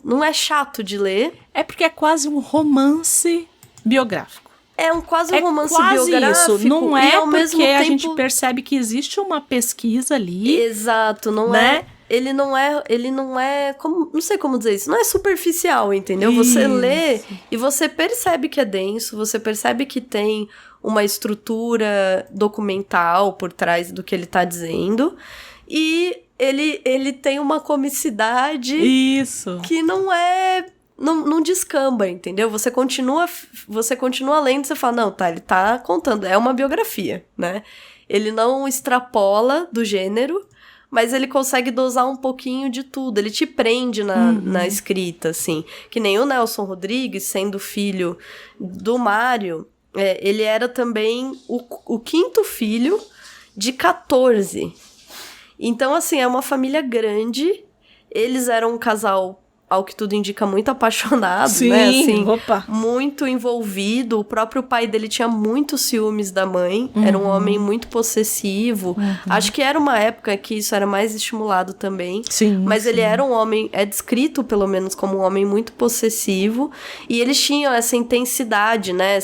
Não é chato de ler. É porque é quase um romance biográfico. É quase um romance quase biográfico. isso. Não e é ao porque mesmo a tempo... gente percebe que existe uma pesquisa ali. Exato, não né? Ele não é, como, não sei como dizer isso, não é superficial, entendeu? Você lê e você percebe que é denso, você percebe que tem uma estrutura documental por trás do que ele tá dizendo, e ele tem uma comicidade Isso. que não descamba, entendeu? Você continua lendo e você fala, não, tá, ele tá contando, é uma biografia, né? Ele não extrapola do gênero, mas ele consegue dosar um pouquinho de tudo, ele te prende na escrita, assim. Que nem o Nelson Rodrigues, sendo filho do Mário, ele era também o quinto filho de 14. Então, assim, é uma família grande, eles eram um casal, ao que tudo indica, muito apaixonado, Sim, né? Assim, opa. muito envolvido. O próprio pai dele tinha muitos ciúmes da mãe. Era um homem muito possessivo. Acho que era uma época que isso era mais estimulado também. Sim, Mas sim. ele era um homem, é descrito pelo menos como um homem muito possessivo. E eles tinham essa intensidade, né?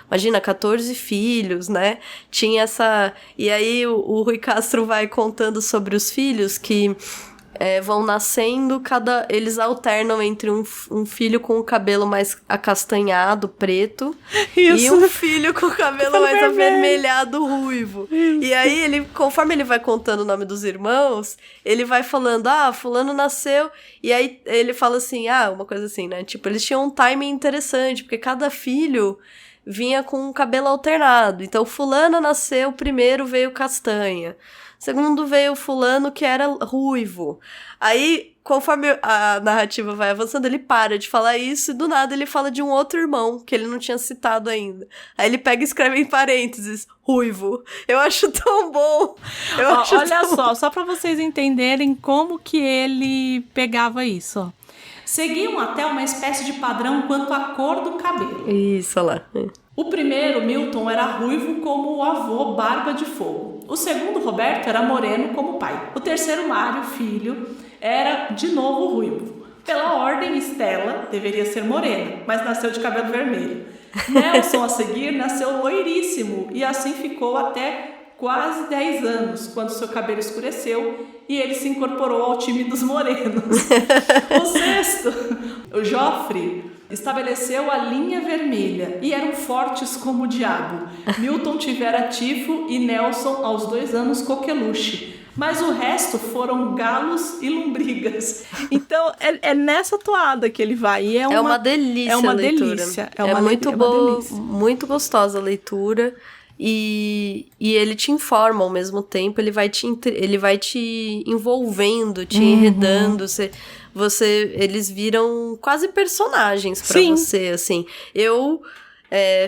Imagina, 14 filhos, né? Tinha essa... E aí o Rui Castro vai contando sobre os filhos que... vão nascendo, eles alternam entre um filho com o cabelo mais acastanhado, preto, Isso. e um filho com o cabelo mais avermelhado, ruivo. Isso. E aí, conforme ele vai contando o nome dos irmãos, ele vai falando, fulano nasceu, e aí ele fala assim, uma coisa assim, né? Tipo, eles tinham um timing interessante, porque cada filho vinha com um cabelo alternado. Então, fulano nasceu, primeiro veio castanha. Segundo veio fulano que era ruivo. Aí, conforme a narrativa vai avançando, ele para de falar isso e do nada ele fala de um outro irmão que ele não tinha citado ainda. Aí ele pega e escreve em parênteses, ruivo. Eu acho tão bom. Olha só pra vocês entenderem como que ele pegava isso, ó. Seguiam até uma espécie de padrão quanto à cor do cabelo. Isso, olha lá. O primeiro, Milton, era ruivo como o avô, Barba de Fogo. O segundo, Roberto, era moreno como o pai. O terceiro, Mário, filho, era de novo ruivo. Pela ordem, Estela deveria ser morena, mas nasceu de cabelo vermelho. Nelson, a seguir, nasceu loiríssimo e assim ficou até quase 10 anos, quando seu cabelo escureceu e ele se incorporou ao time dos morenos. O sexto, o Joffre, estabeleceu a linha vermelha e eram fortes como o diabo. Milton tivera tifo e Nelson, aos 2 anos, coqueluche. Mas o resto foram galos e lombrigas. Então, é nessa toada que ele vai. E é uma delícia. É uma delícia. Delícia. É uma muito boa, delícia. Muito gostosa a leitura. E ele te informa ao mesmo tempo, ele vai te envolvendo, te enredando. Eles viram quase personagens pra você, assim. Eu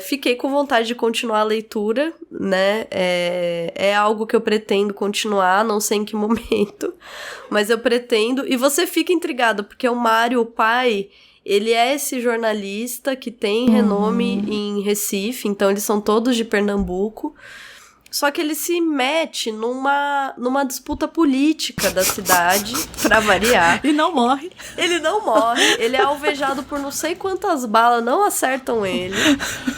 fiquei com vontade de continuar a leitura, né? É algo que eu pretendo continuar, não sei em que momento, mas eu pretendo. E você fica intrigado, porque o Mário, o pai... Ele é esse jornalista que tem renome em Recife, então eles são todos de Pernambuco. Só que ele se mete numa disputa política da cidade, pra variar. E não morre. Ele não morre, ele é alvejado por não sei quantas balas, não acertam ele.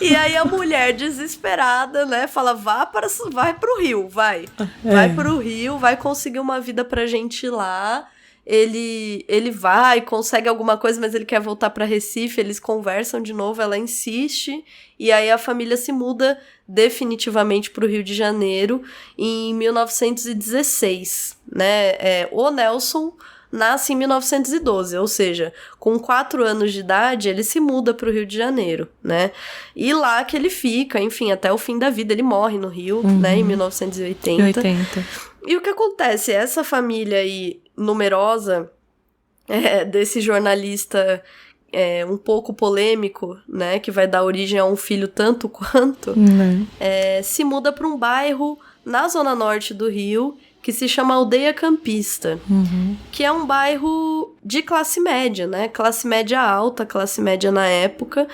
E aí a mulher desesperada, né, fala, vai pro Rio, vai pro Rio, vai conseguir uma vida pra gente lá. Ele vai, consegue alguma coisa, mas ele quer voltar pra Recife, eles conversam de novo, ela insiste, e aí a família se muda definitivamente pro Rio de Janeiro em 1916, né? O Nelson nasce em 1912, ou seja, com 4 anos de idade, ele se muda pro Rio de Janeiro, né? E lá que ele fica, enfim, até o fim da vida, ele morre no Rio, né, em 1980. E o que acontece? Essa família aí, numerosa, desse jornalista um pouco polêmico, né, que vai dar origem a um filho tanto quanto, se muda para um bairro na zona norte do Rio, que se chama Aldeia Campista, que é um bairro de classe média, né? Classe média alta, classe média na época.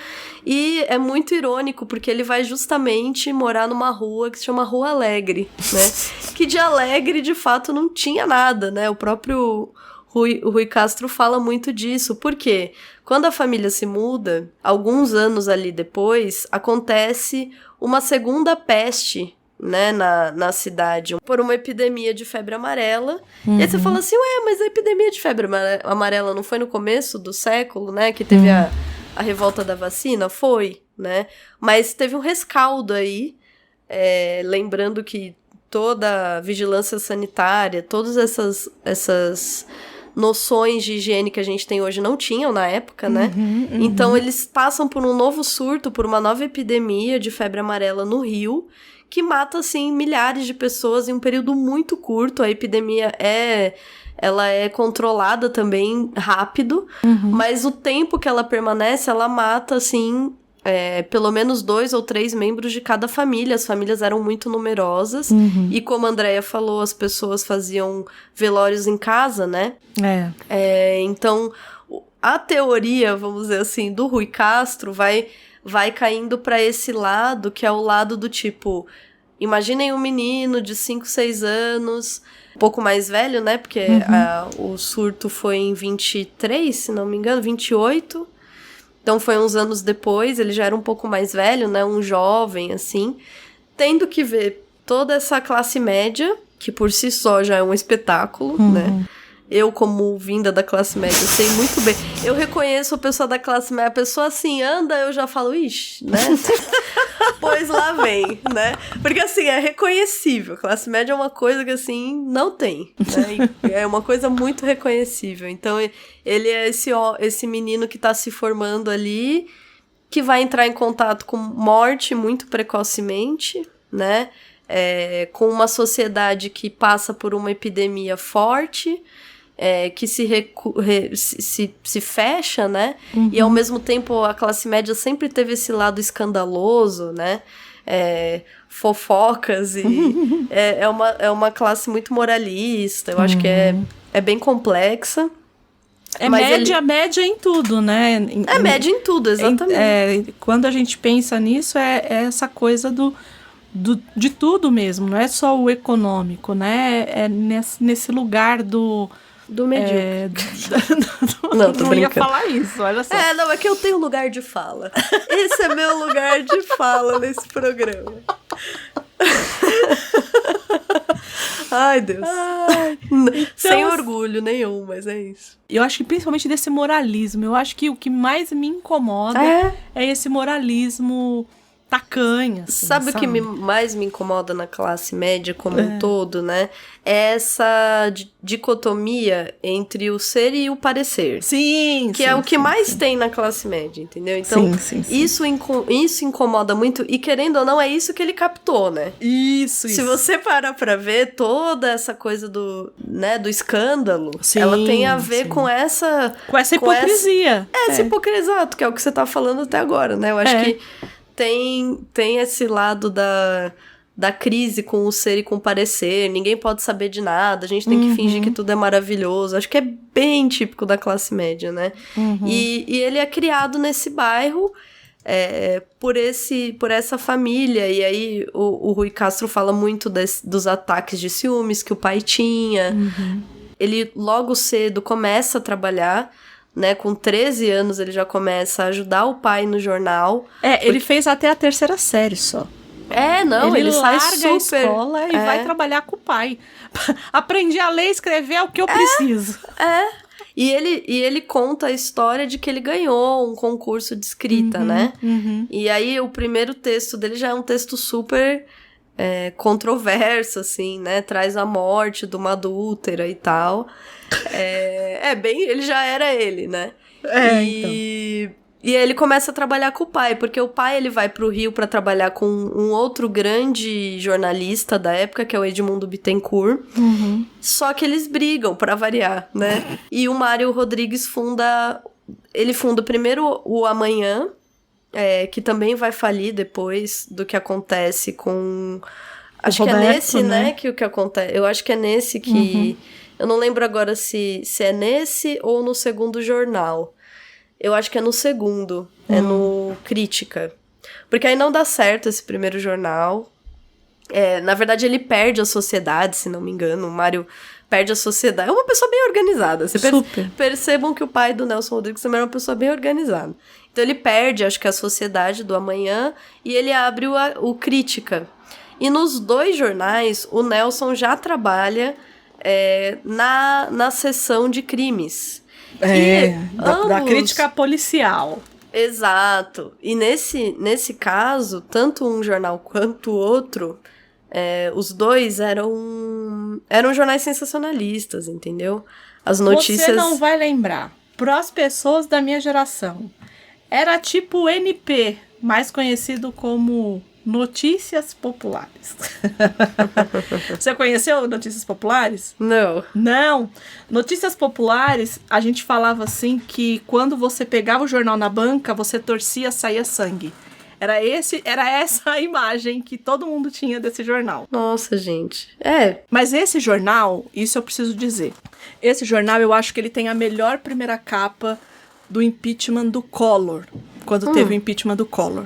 E é muito irônico, porque ele vai justamente morar numa rua que se chama Rua Alegre, né? Que de alegre, de fato, não tinha nada, né? O próprio o Rui Castro fala muito disso. Por quê? Quando a família se muda, alguns anos ali depois, acontece uma segunda peste, né, na cidade, por uma epidemia de febre amarela. E aí você fala assim, mas a epidemia de febre amarela não foi no começo do século, né, que teve a revolta da vacina? Foi, né? Mas teve um rescaldo aí, lembrando que toda a vigilância sanitária, todas essas noções de higiene que a gente tem hoje não tinham na época, né? Então eles passam por um novo surto, por uma nova epidemia de febre amarela no Rio, que mata, assim, milhares de pessoas em um período muito curto. A epidemia ela é controlada também rápido, mas o tempo que ela permanece, ela mata, assim, pelo menos 2 ou 3 membros de cada família. As famílias eram muito numerosas, e como a Andrea falou, as pessoas faziam velórios em casa, né? Então, a teoria, vamos dizer assim, do Rui Castro vai caindo para esse lado, que é o lado do tipo, imaginem um menino de 5, 6 anos, um pouco mais velho, né? Porque o surto foi em 23, se não me engano, 28. Então foi uns anos depois, ele já era um pouco mais velho, né? Um jovem, assim, tendo que ver toda essa classe média, que por si só já é um espetáculo, né? Eu, como vinda da classe média, sei muito bem. Eu reconheço a pessoa da classe média. A pessoa assim anda, eu já falo, ixi, né? Pois lá vem, né? Porque assim, é reconhecível. Classe média é uma coisa que assim, não tem, né? É uma coisa muito reconhecível. Então, ele é esse menino que tá se formando ali, que vai entrar em contato com morte muito precocemente, né? Com uma sociedade que passa por uma epidemia forte, que se fecha, né? E ao mesmo tempo a classe média sempre teve esse lado escandaloso, né? Fofocas e é uma classe muito moralista. Eu acho que é bem complexa. Média em tudo, né? Média em tudo, exatamente. Quando a gente pensa nisso, é essa coisa de tudo mesmo, não é só o econômico, né? É nesse lugar do medíocre. Não, tô não brincando. Ia falar isso, olha só. É que eu tenho lugar de fala. Esse é meu lugar de fala nesse programa. Ai, Deus. Sem orgulho nenhum, mas é isso. Eu acho que principalmente desse moralismo. Eu acho que o que mais me incomoda é esse moralismo tacanha. Assim, sabe o que mais me incomoda na classe média como um todo, né? É essa dicotomia entre o ser e o parecer. Sim, que é o que mais tem na classe média, entendeu? Então, isso incomoda muito, e querendo ou não, é isso que ele captou, né? Isso. Se você parar pra ver, toda essa coisa do escândalo, ela tem a ver com essa hipocrisia. Essa hipocrisia, exato, que é o que você tá falando até agora, né? Eu acho que tem esse lado da crise com o ser e com o parecer. Ninguém pode saber de nada, a gente tem que fingir que tudo é maravilhoso. Acho que é bem típico da classe média, né? E ele é criado nesse bairro por essa família. E aí o Rui Castro fala muito dos ataques de ciúmes que o pai tinha. Ele logo cedo começa a trabalhar, né, com 13 anos ele já começa a ajudar o pai no jornal. Ele fez até a 3ª série só. Ele sai larga a escola e vai trabalhar com o pai. Aprendi a ler e escrever é o que eu preciso. E ele conta a história de que ele ganhou um concurso de escrita, né? E aí o primeiro texto dele já é um texto super controverso, assim, né? Traz a morte de uma adúltera e tal. Ele já era ele, né? E ele começa a trabalhar com o pai, porque o pai ele vai pro Rio para trabalhar com um outro grande jornalista da época, que é o Edmundo Bittencourt. Só que eles brigam, para variar, né? E o Mário Rodrigues funda primeiro o Amanhã, que também vai falir depois do que acontece com... Acho que é nesse, né? Que o que acontece... Eu acho que é nesse que... Eu não lembro agora se é nesse ou no segundo jornal. Eu acho que é no segundo. É no Crítica. Porque aí não dá certo esse primeiro jornal. Na verdade, ele perde a sociedade, se não me engano. O Mário perde a sociedade. É uma pessoa bem organizada. Super. Percebam que o pai do Nelson Rodrigues também era uma pessoa bem organizada. Então ele perde, acho que a Sociedade do Amanhã, e ele abre o Crítica. E nos 2 jornais, o Nelson já trabalha na seção de crimes. Da crítica policial. Exato. E nesse caso, tanto um jornal quanto o outro, os 2 eram jornais sensacionalistas, entendeu? As notícias... Você não vai lembrar. Para as pessoas da minha geração, era tipo NP, mais conhecido como Notícias Populares. Você conheceu Notícias Populares? Não. Não. Notícias Populares, a gente falava assim que quando você pegava o jornal na banca, você torcia, saía sangue. Era essa a imagem que todo mundo tinha desse jornal. Nossa, gente. Mas esse jornal, isso eu preciso dizer. Esse jornal, eu acho que ele tem a melhor primeira capa do impeachment do Collor. Quando teve o impeachment do Collor.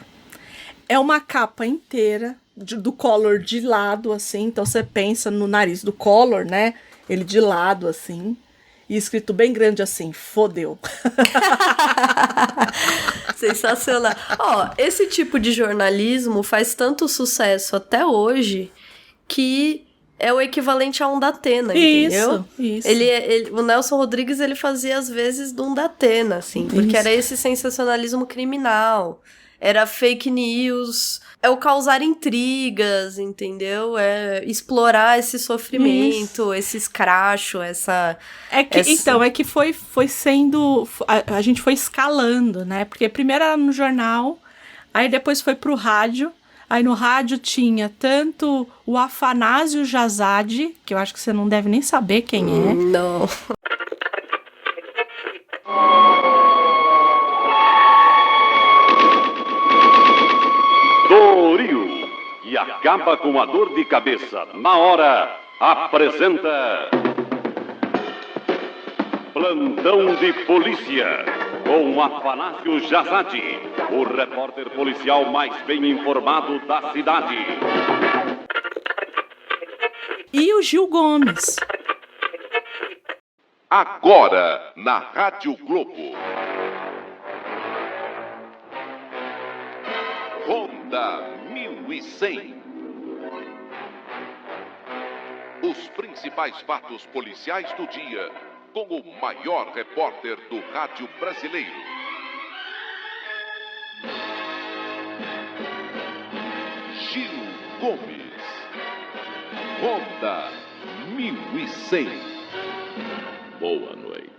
É uma capa inteira do Collor de lado, assim. Então você pensa no nariz do Collor, né? Ele de lado, assim. E escrito bem grande assim, fodeu. Sensacional. Esse tipo de jornalismo faz tanto sucesso até hoje que é o equivalente a um Datena, entendeu? Isso. O Nelson Rodrigues, ele fazia às vezes de um Datena, assim, porque era esse sensacionalismo criminal, era fake news, é o causar intrigas, entendeu? É explorar esse sofrimento, esse escracho, Então, é que foi sendo... A gente foi escalando, né? Porque primeiro era no jornal, aí depois foi pro rádio. Aí no rádio tinha tanto o Afanásio Jazade, que eu acho que você não deve nem saber quem é. Não. Doril, e acaba com a dor de cabeça. Na hora, apresenta... Plantão de Polícia, com Afanásio Jazade, o repórter policial mais bem informado da cidade. E o Gil Gomes. Agora, na Rádio Globo. Ronda 1100. Os principais fatos policiais do dia, com o maior repórter do rádio brasileiro. Gil Gomes. Ronda 1100. Boa noite.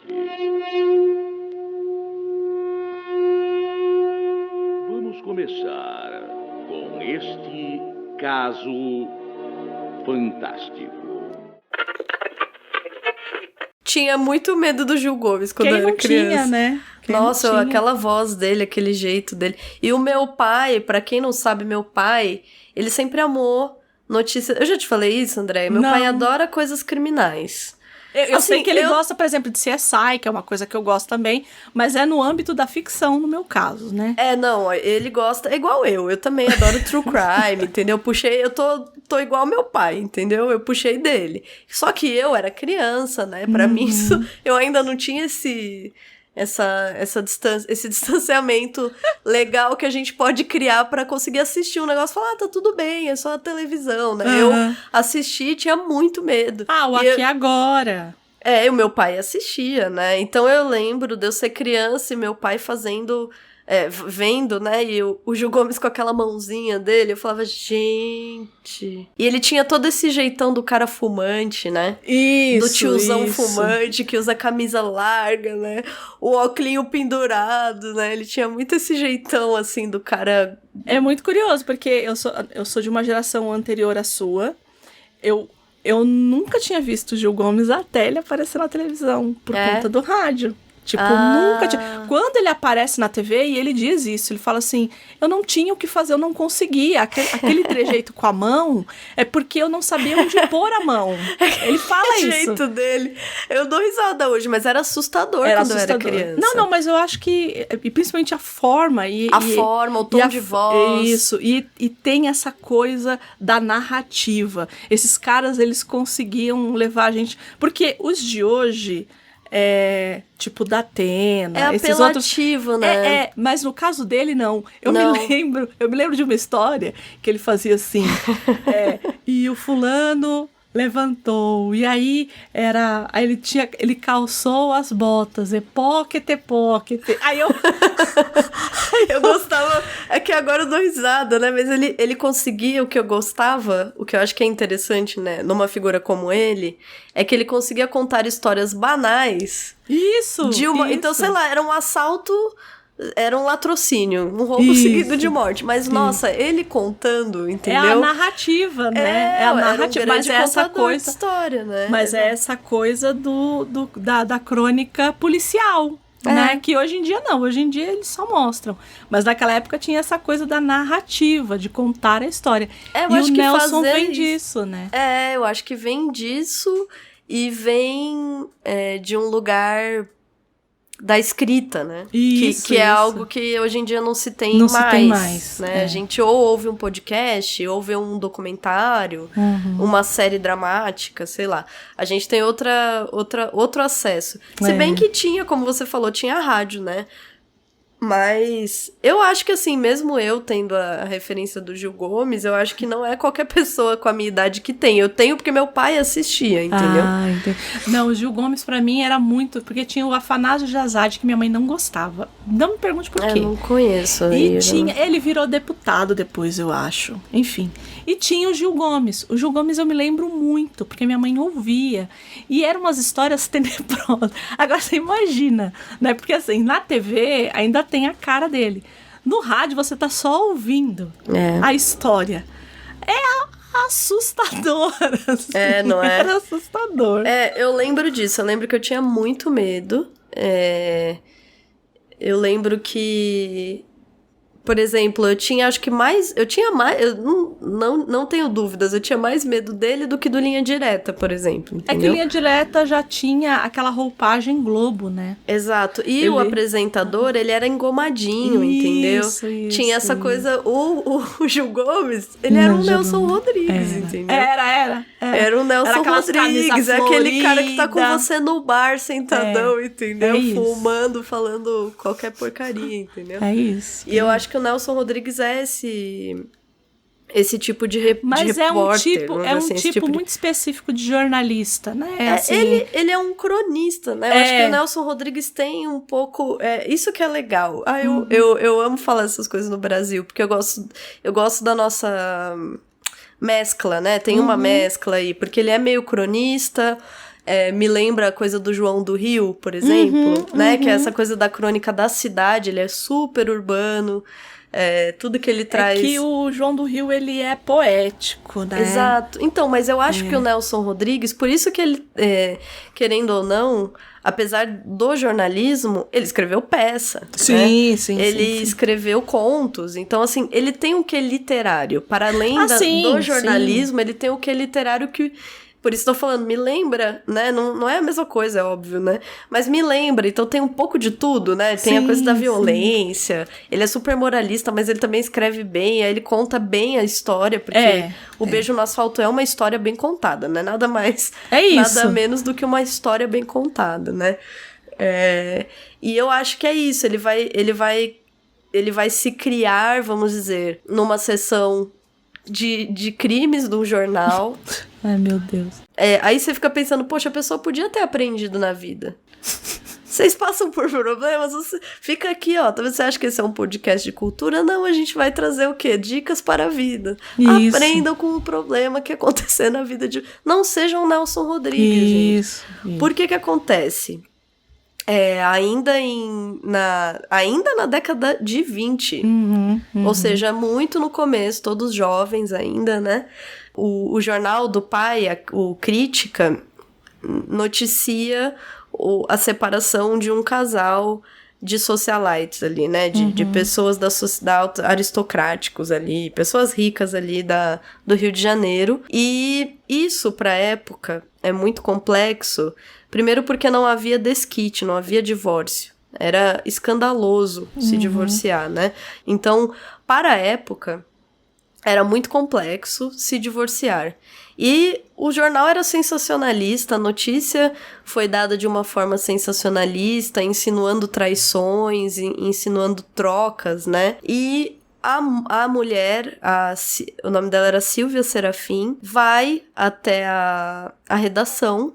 Vamos começar com este caso fantástico. Tinha muito medo do Gil Gomes quando Quem eu era não criança. tinha, né? Quem Nossa, não tinha? aquela voz dele, aquele jeito dele. E o meu pai, pra quem não sabe, meu pai, ele sempre amou notícias... Eu já te falei isso, André? Meu Não. pai adora coisas criminais. Eu Assim, sei que ele gosta, por exemplo, de CSI, que é uma coisa que eu gosto também, mas é no âmbito da ficção, no meu caso, né? Não, ele gosta, é igual eu também adoro true crime, entendeu? Eu tô igual meu pai, entendeu? Eu puxei dele. Só que eu era criança, né? Pra mim, eu ainda não tinha esse distanciamento legal que a gente pode criar pra conseguir assistir um negócio e falar, tá tudo bem, é só a televisão, né? Eu assisti e tinha muito medo. O Aqui Agora. O meu pai assistia, né? Então eu lembro de eu ser criança e meu pai fazendo... vendo, né, e o Gil Gomes com aquela mãozinha dele, eu falava, gente... E ele tinha todo esse jeitão do cara fumante, né? Isso, do tiozão fumante, que usa camisa larga, né? O óculinho pendurado, né? Ele tinha muito esse jeitão, assim, do cara... É muito curioso, porque eu sou de uma geração anterior à sua. Eu nunca tinha visto o Gil Gomes até ele aparecer na televisão, por conta do rádio. Tipo, nunca tinha. Quando ele aparece na TV, e ele diz isso, ele fala assim, eu não tinha o que fazer, eu não conseguia. Aquele trejeito com a mão é porque eu não sabia onde pôr a mão. Ele fala isso. O jeito dele. Eu dou risada hoje, mas era assustador quando eu era criança. Não, mas eu acho que, e principalmente a forma. O tom de voz. Isso, e tem essa coisa da narrativa. Esses caras, eles conseguiam levar a gente... Porque os de hoje... tipo da Atena, esses apelativo, outros, né? Mas no caso dele, não. Eu me lembro de uma história que ele fazia assim, e o fulano levantou, e aí ele calçou as botas, pocket. Aí eu eu gostava, é que agora eu dou risada, né? Mas ele conseguia o que eu gostava, o que eu acho que é interessante, né? Numa figura como ele, é que ele conseguia contar histórias banais. Isso! Então, sei lá, era um assalto, era um latrocínio, um roubo seguido de morte. Mas, nossa, ele contando, entendeu? É a narrativa, né? É a narrativa, mas é essa coisa de história, né? Mas é essa coisa da crônica policial. Né? Que hoje em dia não, hoje em dia eles só mostram. Mas naquela época tinha essa coisa da narrativa, de contar a história. Eu acho o que Nelson vem disso, né? Eu acho que vem disso e vem de um lugar da escrita, né? Que é algo que hoje em dia não se tem mais. Né? A gente ou ouve um podcast, ou vê um documentário, uma série dramática, sei lá. A gente tem outro acesso. Se bem que tinha, como você falou, tinha a rádio, né? Mas eu acho que, assim, mesmo eu tendo a referência do Gil Gomes, eu acho que não é qualquer pessoa com a minha idade que tem. Eu tenho porque meu pai assistia, entendeu? Entendi. Não, o Gil Gomes pra mim era muito... Porque tinha o Afanásio Jazade, que minha mãe não gostava. Não me pergunte por quê. Eu não conheço. Ele virou deputado depois, eu acho. Enfim. E tinha o Gil Gomes. O Gil Gomes eu me lembro muito, porque minha mãe ouvia. E eram umas histórias tenebrosas. Agora você imagina, né? Porque assim, na TV ainda tem a cara dele. No rádio você tá só ouvindo a história. É assustador. Assim. Não é? Era assustador. Eu lembro disso. Eu lembro que eu tinha muito medo. Eu lembro que... Por exemplo, eu tinha mais... Eu não tenho dúvidas. Eu tinha mais medo dele do que do Linha Direta, por exemplo. Entendeu? É que Linha Direta já tinha aquela roupagem Globo, né? Exato. E o apresentador, ele era engomadinho, entendeu? Isso, tinha essa coisa... O Gil Gomes, ele era um Nelson Rodrigues, entendeu? Era um Nelson Rodrigues. É aquele cara que tá com você no bar, sentadão, entendeu? Fumando, falando qualquer porcaria, entendeu? É isso. E eu acho que o Nelson Rodrigues é esse tipo de repórter. Mas é um tipo muito específico de jornalista, né? Assim... Ele é um cronista, né? Eu acho que o Nelson Rodrigues tem um pouco... isso que é legal. Eu amo falar essas coisas no Brasil, porque eu gosto da nossa mescla, né? Tem uma mescla aí, porque ele é meio cronista... me lembra a coisa do João do Rio, por exemplo, né? Que é essa coisa da crônica da cidade, ele é super urbano, tudo que ele traz... É que o João do Rio, ele é poético, né? Exato. Então, mas eu acho que o Nelson Rodrigues, por isso que ele, querendo ou não, apesar do jornalismo, ele escreveu peça. Sim, né? sim. Ele escreveu contos. Então, assim, ele tem o que literário. Para além do jornalismo, ele tem o que literário que... Por isso tô falando, me lembra, né? Não é a mesma coisa, é óbvio, né? Mas me lembra, então tem um pouco de tudo, né? Tem a coisa da violência, ele é super moralista, mas ele também escreve bem, aí ele conta bem a história, porque o Beijo no Asfalto é uma história bem contada, né? Nada mais, nada menos do que uma história bem contada, né? E eu acho que é isso, ele vai se criar, vamos dizer, numa sessão de crimes do jornal. Ai, meu Deus. Aí você fica pensando, poxa, a pessoa podia ter aprendido na vida. Vocês passam por problemas, fica aqui, ó. Talvez você ache que esse é um podcast de cultura. Não, a gente vai trazer o quê? Dicas para a vida. Isso. Aprendam com o problema que acontecer na vida de... Não sejam um Nelson Rodrigues, gente. Por que acontece? Ainda na década de 20, ou seja, muito no começo, todos jovens ainda, né? O jornal do pai, o Crítica, noticia a separação de um casal de socialites ali, né? De pessoas da sociedade aristocráticos ali, pessoas ricas ali do Rio de Janeiro. E isso, pra época, é muito complexo. Primeiro porque não havia desquite, não havia divórcio. Era escandaloso se divorciar, né? Então, para a época, era muito complexo se divorciar. E o jornal era sensacionalista, a notícia foi dada de uma forma sensacionalista, insinuando traições, insinuando trocas, né? E a mulher, o nome dela era Silvia Serafim, vai até a redação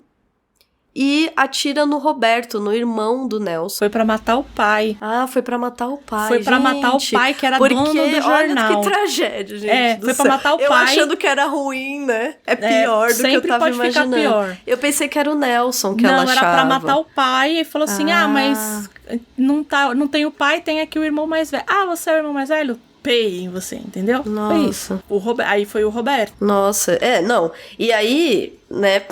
e atira no Roberto, no irmão do Nelson. Foi pra matar o pai. Ah, foi pra matar o pai, Foi pra matar o pai, que era dono do jornal. Olha que tragédia, gente. Foi pra matar o pai. Eu achando que era ruim, né? É pior do que eu tava pode imaginando. Ficar pior. Eu pensei que era o Nelson que ela achava. Não, era pra matar o pai. E falou assim, mas não tem o pai, tem aqui o irmão mais velho. Ah, você é o irmão mais velho? Pei em você, entendeu? Nossa. Foi isso. Aí foi o Roberto. Nossa, não. E aí, né...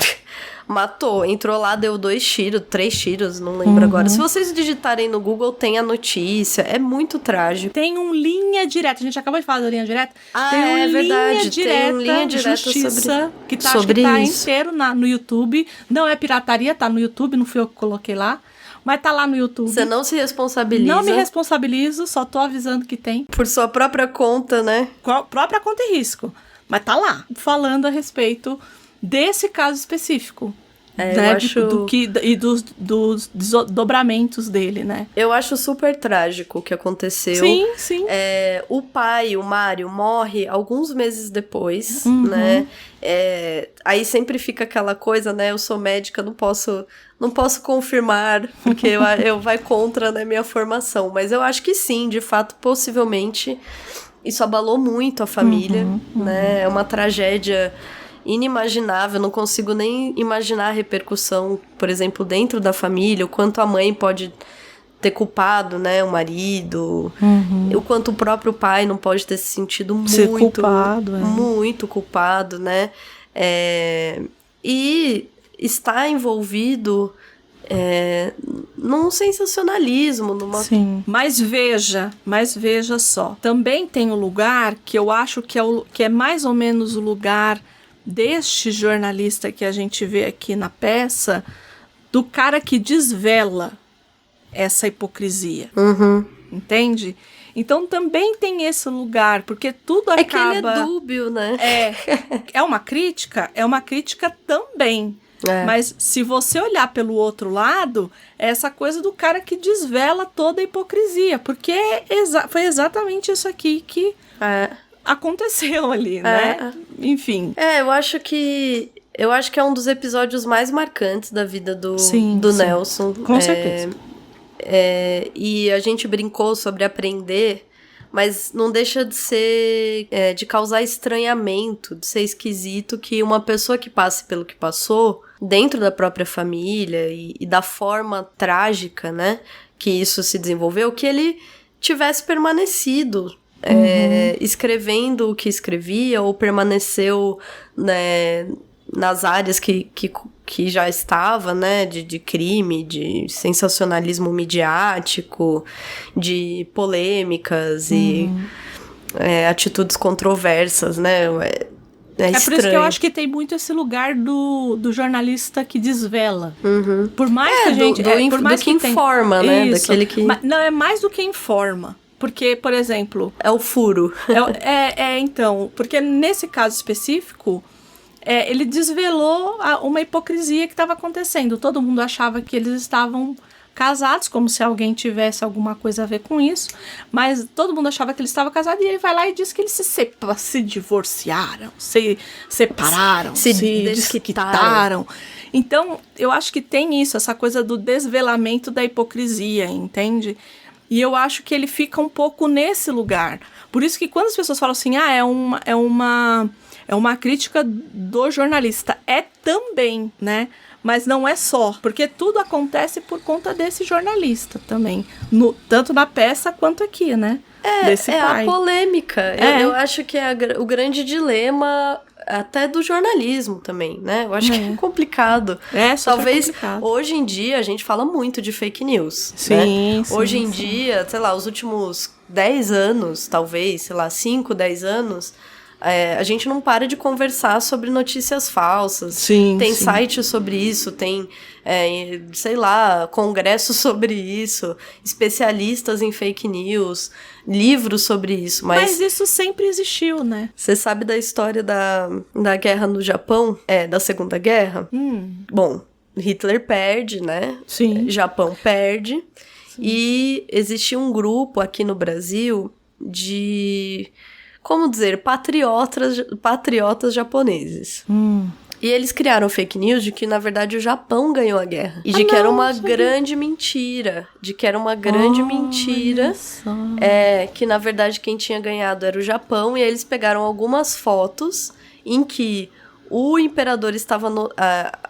Matou, entrou lá, deu 2 tiros, 3 tiros, não lembro agora. Se vocês digitarem no Google, tem a notícia. É muito trágico. Tem um linha direta, a gente acabou de falar da linha direta. Tem verdade. Tem um linha direta Justiça, que tá isso. inteiro no YouTube. Não é pirataria, tá no YouTube, não fui eu que coloquei lá. Mas tá lá no YouTube. Você não se responsabiliza. Não me responsabilizo, só tô avisando que tem. Por sua própria conta, né? Própria conta e risco. Mas tá lá, falando a respeito desse caso específico. Né, eu acho... e dos desdobramentos dele, né? Eu acho super trágico o que aconteceu. Sim. O pai, o Mário, morre alguns meses depois, né? Aí sempre fica aquela coisa, né? Eu sou médica, não posso confirmar, porque eu vai contra, né, minha formação. Mas eu acho que sim, de fato, possivelmente, isso abalou muito a família, né? É uma tragédia inimaginável, não consigo nem imaginar a repercussão, por exemplo, dentro da família, o quanto a mãe pode ter culpado, né, o marido, o quanto o próprio pai não pode ter se sentido muito culpado, né, e está envolvido num sensacionalismo, Sim, mas veja só, também tem um lugar que eu acho que é mais ou menos o lugar deste jornalista que a gente vê aqui na peça, do cara que desvela essa hipocrisia. Entende? Então também tem esse lugar, porque tudo acaba... É que ele é dúbio, né? É uma crítica também. Mas se você olhar pelo outro lado, é essa coisa do cara que desvela toda a hipocrisia, porque foi exatamente isso aqui que... aconteceu ali, né? Enfim. Eu acho que é um dos episódios mais marcantes da vida do Nelson. Com certeza. E a gente brincou sobre aprender, mas não deixa de ser... de causar estranhamento, de ser esquisito que uma pessoa que passe pelo que passou, dentro da própria família e da forma trágica, né, que isso se desenvolveu, que ele tivesse permanecido escrevendo o que escrevia, ou permaneceu, né, nas áreas que já estava, né, de crime, de sensacionalismo midiático, de polêmicas e atitudes controversas, né? É por isso que eu acho que tem muito esse lugar do jornalista que desvela. Por mais que a gente... por mais que informa, né? Isso. Daquele que... Não, é mais do que informa. Porque, por exemplo... É o furo. Então, porque nesse caso específico, ele desvelou uma hipocrisia que estava acontecendo. Todo mundo achava que eles estavam casados, como se alguém tivesse alguma coisa a ver com isso, mas todo mundo achava que eles estavam casados, e ele vai lá e diz que eles se divorciaram, se separaram, se desquitaram. Então, eu acho que tem isso, essa coisa do desvelamento da hipocrisia, entende? E eu acho que ele fica um pouco nesse lugar. Por isso que quando as pessoas falam assim, é uma crítica do jornalista. É também, né? Mas não é só. Porque tudo acontece por conta desse jornalista também. Tanto na peça quanto aqui, né? Desse pai. A polêmica. Eu acho que o grande dilema até do jornalismo também, né? Eu acho que é complicado. Super Talvez complicado. hoje em dia a gente fala muito de fake news, Sim, né? sim, Hoje em sim. dia, sei lá, os últimos 10 anos, talvez, sei lá, 5, 10 anos, a gente não para de conversar sobre notícias falsas. Sim, tem sim. site sobre isso, tem, sei lá, congresso sobre isso, especialistas em fake news, livros sobre isso. Mas isso sempre existiu, né? Você sabe da história da guerra no Japão? Da Segunda Guerra? Bom, Hitler perde, né? Sim. Japão perde. Sim. E existia um grupo aqui no Brasil de, como dizer, patriotas japoneses. E eles criaram fake news de que, na verdade, o Japão ganhou a guerra. E de que era uma grande mentira. De que era uma grande mentira. Que, na verdade, quem tinha ganhado era o Japão. E aí eles pegaram algumas fotos em que o imperador estava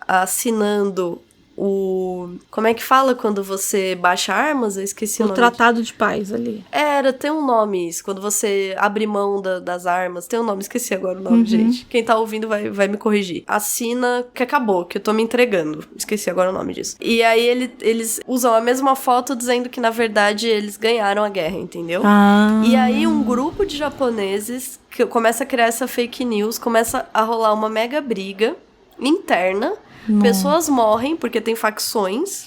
assinando o... Como é que fala quando você baixa armas? Eu esqueci o nome. O Tratado de Paz ali. Tem um nome isso. Quando você abre mão das armas. Tem um nome, esqueci agora o nome, gente. Quem tá ouvindo vai me corrigir. Assina que acabou, que eu tô me entregando. Esqueci agora o nome disso. E aí eles usam a mesma foto dizendo que, na verdade, eles ganharam a guerra, entendeu? E aí um grupo de japoneses que começa a criar essa fake news, começa a rolar uma mega briga interna. Pessoas morrem porque tem facções.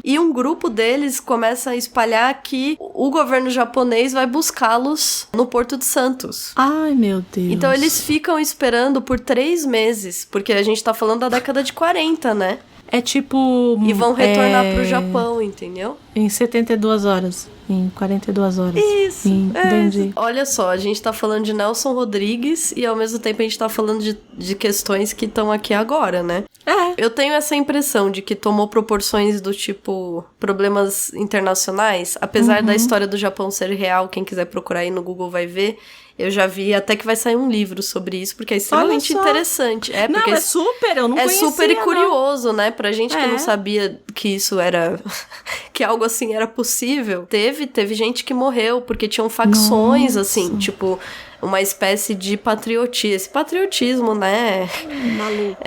E um grupo deles começa a espalhar que o governo japonês vai buscá-los no Porto de Santos. Ai, meu Deus. Então eles ficam esperando por 3 meses, porque a gente tá falando da década de 40, né? É tipo... E vão retornar pro Japão, entendeu? Em 72 horas. Em 42 horas. Isso. Entendi. Olha só, a gente tá falando de Nelson Rodrigues e ao mesmo tempo a gente tá falando de questões que estão aqui agora, né? Eu tenho essa impressão de que tomou proporções do tipo problemas internacionais. Apesar da história do Japão ser real, quem quiser procurar aí no Google vai ver. Eu já vi até que vai sair um livro sobre isso, porque é extremamente interessante. Não, é super, eu não conhecia. É super curioso, né? Pra gente que não sabia que isso era... que algo assim era possível. Teve gente que morreu, porque tinham facções, assim, tipo... uma espécie de patriotismo. Esse patriotismo, né? Maluco.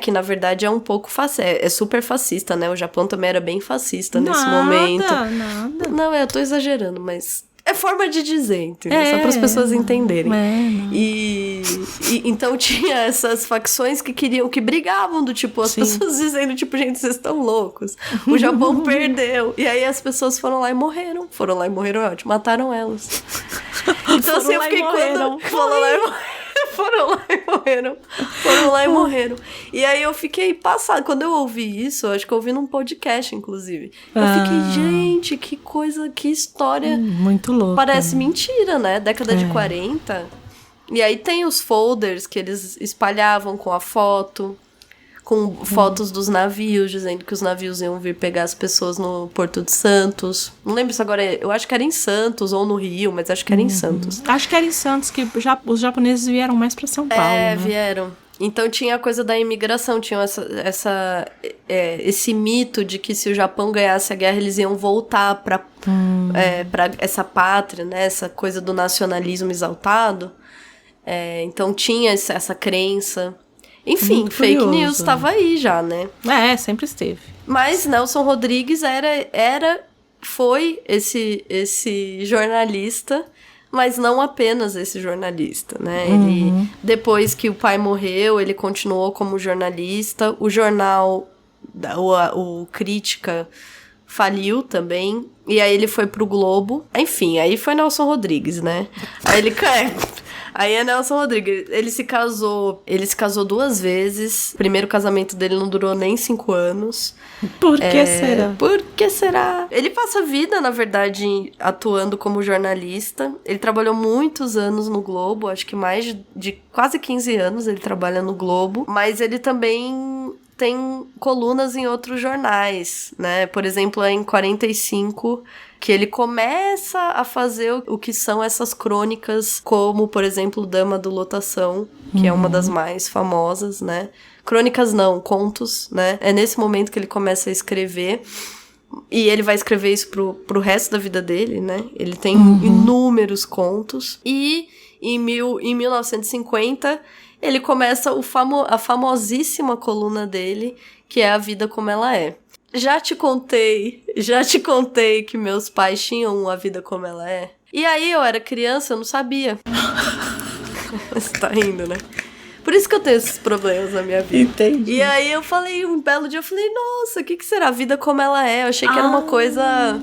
Que na verdade é um pouco fascista. É super fascista, né? O Japão também era bem fascista nesse momento. Nada. Não, eu tô exagerando, mas... é forma de dizer, entendeu? Só para as pessoas entenderem. E então tinha essas facções que brigavam do tipo, as pessoas dizendo, tipo, gente, vocês estão loucos. O Japão perdeu. E aí as pessoas foram lá e morreram. Foram lá e morreram, é ótimo. Mataram elas. Então assim, eu fiquei Foram lá e morreram. E aí eu fiquei passada. Quando eu ouvi isso, eu acho que eu ouvi num podcast, inclusive. Eu fiquei, gente, que coisa, que história. Muito louco. Parece mentira, né? Década de 40. E aí tem os folders que eles espalhavam com a foto, com fotos dos navios, dizendo que os navios iam vir pegar as pessoas no Porto de Santos. Não lembro se agora... eu acho que era em Santos ou no Rio, mas acho que era em Santos. Acho que era em Santos, que os japoneses vieram mais pra São Paulo, né? Vieram. Então tinha a coisa da imigração, tinha esse mito de que se o Japão ganhasse a guerra, eles iam voltar pra essa pátria, né? Essa coisa do nacionalismo exaltado. Então tinha essa crença. Enfim, muito fake curioso, news estava aí já, né? Sempre esteve. Mas Nelson Rodrigues foi esse jornalista, mas não apenas esse jornalista, né? Ele, depois que o pai morreu, ele continuou como jornalista. O jornal, o Crítica, faliu também. E aí ele foi pro Globo. Enfim, aí foi Nelson Rodrigues, né? Aí é Nelson Rodrigues. Ele se casou 2 vezes. O primeiro casamento dele não durou nem 5 anos. Por que será? Por que será? Ele passa a vida, na verdade, atuando como jornalista. Ele trabalhou muitos anos no Globo. Acho que mais de quase 15 anos ele trabalha no Globo. Mas ele também tem colunas em outros jornais, né? Por exemplo, em 45... que ele começa a fazer o que são essas crônicas, como, por exemplo, Dama do Lotação, que é uma das mais famosas, né? Crônicas não, contos, né? É nesse momento que ele começa a escrever, e ele vai escrever isso pro resto da vida dele, né? Ele tem inúmeros contos, e em 1950... ele começa a famosíssima coluna dele, que é A Vida Como Ela É. Já te contei que meus pais tinham A Vida Como Ela É. E aí eu era criança, eu não sabia. Você tá rindo, né? Por isso que eu tenho esses problemas na minha vida. Entendi. E aí eu falei, um belo dia, eu falei, nossa, o que será A Vida Como Ela É? Eu achei que era uma coisa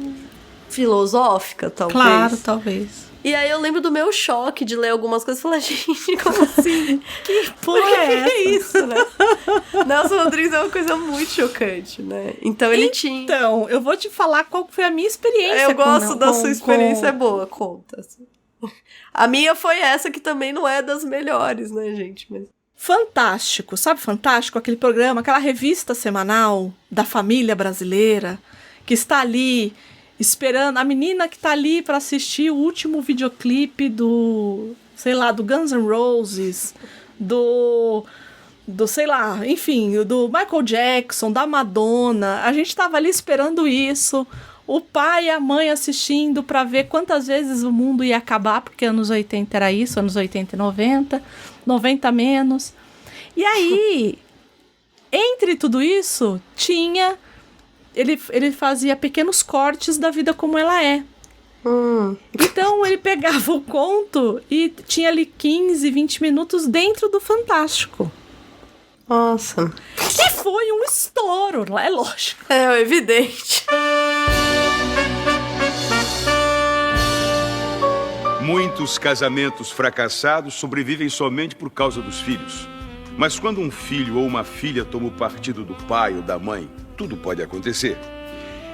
filosófica, talvez. Claro, talvez. E aí eu lembro do meu choque de ler algumas coisas e falar, gente, como assim? Que porra é isso, né? Nelson Rodrigues é uma coisa muito chocante, né? Então ele tinha... Então, eu vou te falar qual foi a minha experiência. Eu gosto da sua experiência, é boa, conta. A minha foi essa, que também não é das melhores, né, gente? Mas... Fantástico, sabe Fantástico? Aquele programa, aquela revista semanal da família brasileira, que está ali esperando, a menina que tá ali pra assistir o último videoclipe do, sei lá, do Guns N' Roses, do sei lá, enfim, do Michael Jackson, da Madonna. A gente tava ali esperando isso. O pai e a mãe assistindo pra ver quantas vezes o mundo ia acabar, porque anos 80 era isso, anos 80 e 90, 90 menos. E aí, entre tudo isso, tinha... Ele fazia pequenos cortes da vida como ela é. Então, ele pegava o conto e tinha ali 15, 20 minutos dentro do Fantástico. Nossa. Que foi um estouro, é lógico. É evidente. Muitos casamentos fracassados sobrevivem somente por causa dos filhos. Mas quando um filho ou uma filha toma o partido do pai ou da mãe, tudo pode acontecer.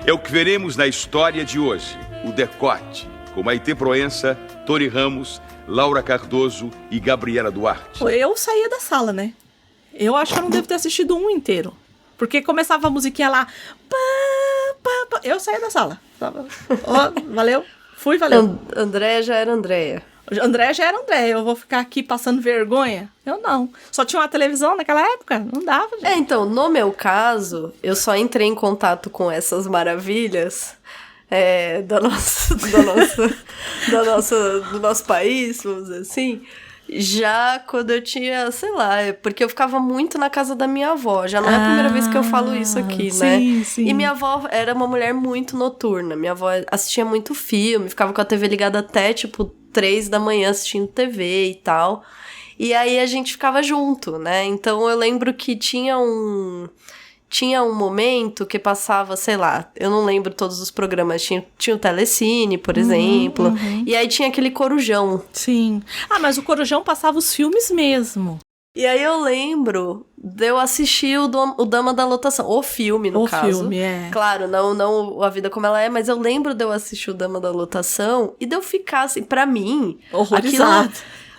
É o que veremos na história de hoje, o Decote, com Maitê Proença, Tony Ramos, Laura Cardoso e Gabriela Duarte. Eu saía da sala, né? Eu acho que eu não devo ter assistido um inteiro. Porque começava a musiquinha lá. Eu saía da sala. Valeu. Fui, valeu. Andréia já era Andréia. André já era André, eu vou ficar aqui passando vergonha? Eu não. Só tinha uma televisão naquela época? Não dava, gente. Então, no meu caso, eu só entrei em contato com essas maravilhas do nosso país, vamos dizer assim, já quando eu tinha, sei lá, porque eu ficava muito na casa da minha avó. Já não é a primeira vez que eu falo isso aqui, né? Sim. E minha avó era uma mulher muito noturna. Minha avó assistia muito filme, ficava com a TV ligada até, 3 da manhã assistindo TV e tal. E aí a gente ficava junto, né? Então eu lembro que tinha um momento que passava, sei lá, eu não lembro todos os programas, tinha o Telecine, por exemplo, e aí tinha aquele Corujão. Sim. Ah, mas o Corujão passava os filmes mesmo. E aí eu lembro de eu assistir o Dama da Lotação, o filme, no caso. O filme, é. Claro, não A Vida Como Ela É, mas eu lembro de eu assistir o Dama da Lotação e de eu ficar, assim, pra mim... Horrorizado.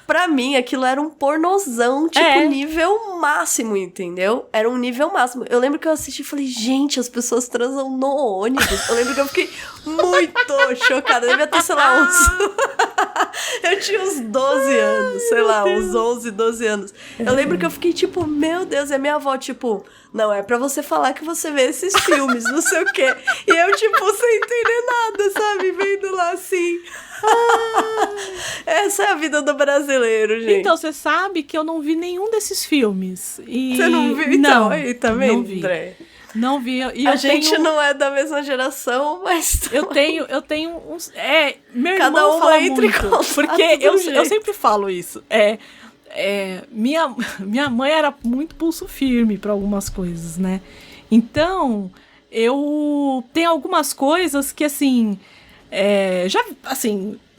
Pra mim, aquilo era um pornozão, nível máximo, entendeu? Era um nível máximo. Eu lembro que eu assisti e falei, gente, as pessoas transam no ônibus. Eu lembro que eu fiquei muito chocada. Eu devia ter, sei lá, eu tinha uns 12 anos, sei lá, uns 11, 12 anos. Eu lembro que eu fiquei tipo, meu Deus, e a minha avó, tipo, não, é pra você falar que você vê esses filmes, não sei o quê. E eu, tipo, sem entender nada, sabe? Vendo lá assim... Essa é a vida do brasileiro, gente. Então, você sabe que eu não vi nenhum desses filmes. Você não viu? Então, não, aí, tá vendo, não vi. André? Não vi. E a gente não é da mesma geração, mas... Eu tenho uns... meu Cada irmão fala entre muito. Porque eu sempre falo isso. Minha mãe era muito pulso firme para algumas coisas, né? Então, eu tenho algumas coisas que, assim...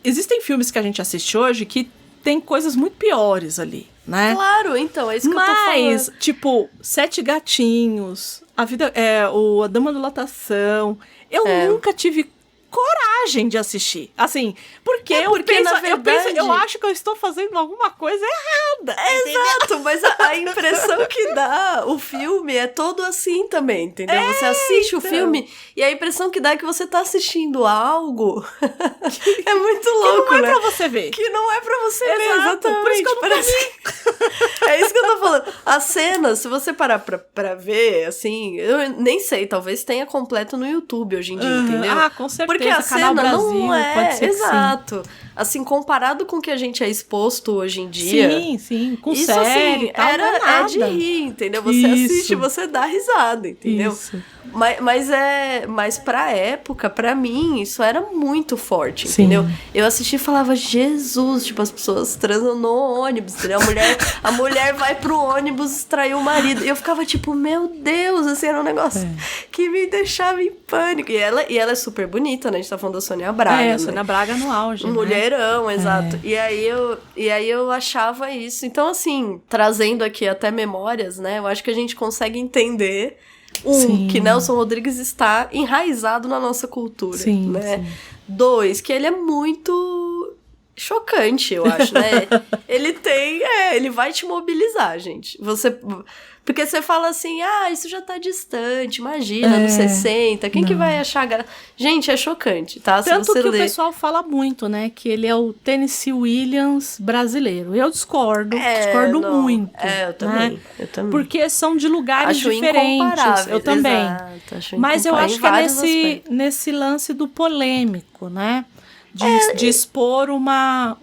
existem filmes que a gente assiste hoje que tem coisas muito piores ali, né? Claro, então, é isso que eu tô falando. Mas, tipo, Sete Gatinhos, A Dama da Lotação, eu nunca tive coragem de assistir. Assim, porque eu acho que eu estou fazendo alguma coisa errada. Exato, mas a impressão que dá o filme é todo assim também, entendeu? Você assiste o filme e a impressão que dá é que você tá assistindo algo é muito louco, né? Que não é né? pra você ver. Que não é pra você ver, exatamente. Por isso que eu não É isso que eu tô falando. As cenas, se você parar pra ver, assim, eu nem sei, talvez tenha completo no YouTube hoje em dia, entendeu? Ah, com certeza. Porque certeza, que a Canal cena Brasil, não é, pode ser que sim. exato. Assim, comparado com o que a gente é exposto hoje em dia. Sim, com isso, série assim, e tal, não é é nada. de rir, entendeu? Você Isso. assiste, você dá risada, entendeu? Isso. Mas pra época, pra mim, isso era muito forte, Sim. entendeu? Eu assisti e falava, Jesus, tipo, as pessoas transam no ônibus, entendeu? A mulher vai pro ônibus trair o marido. E eu ficava tipo, meu Deus, assim, era um negócio que me deixava em pânico. E ela é super bonita, né? A gente tá falando da Sônia Braga, né? Sônia Braga no auge, Mulherão, exato. E aí eu achava isso. Então, assim, trazendo aqui até memórias, né? Eu acho que a gente consegue entender que Nelson Rodrigues está enraizado na nossa cultura, né? Sim. 2, que ele é muito chocante, eu acho, né? Ele vai te mobilizar, gente. Porque você fala assim, isso já tá distante, imagina, nos 60, quem que vai achar graça? Gente, é chocante, tá? Tanto se você que ler... o pessoal fala muito, né, que ele é o Tennessee Williams brasileiro. Eu discordo muito. Eu também, né? eu também. Porque são de lugares acho diferentes. Eu também. Exato, acho mas eu acho que é nesse lance do polêmico, né? De expor uma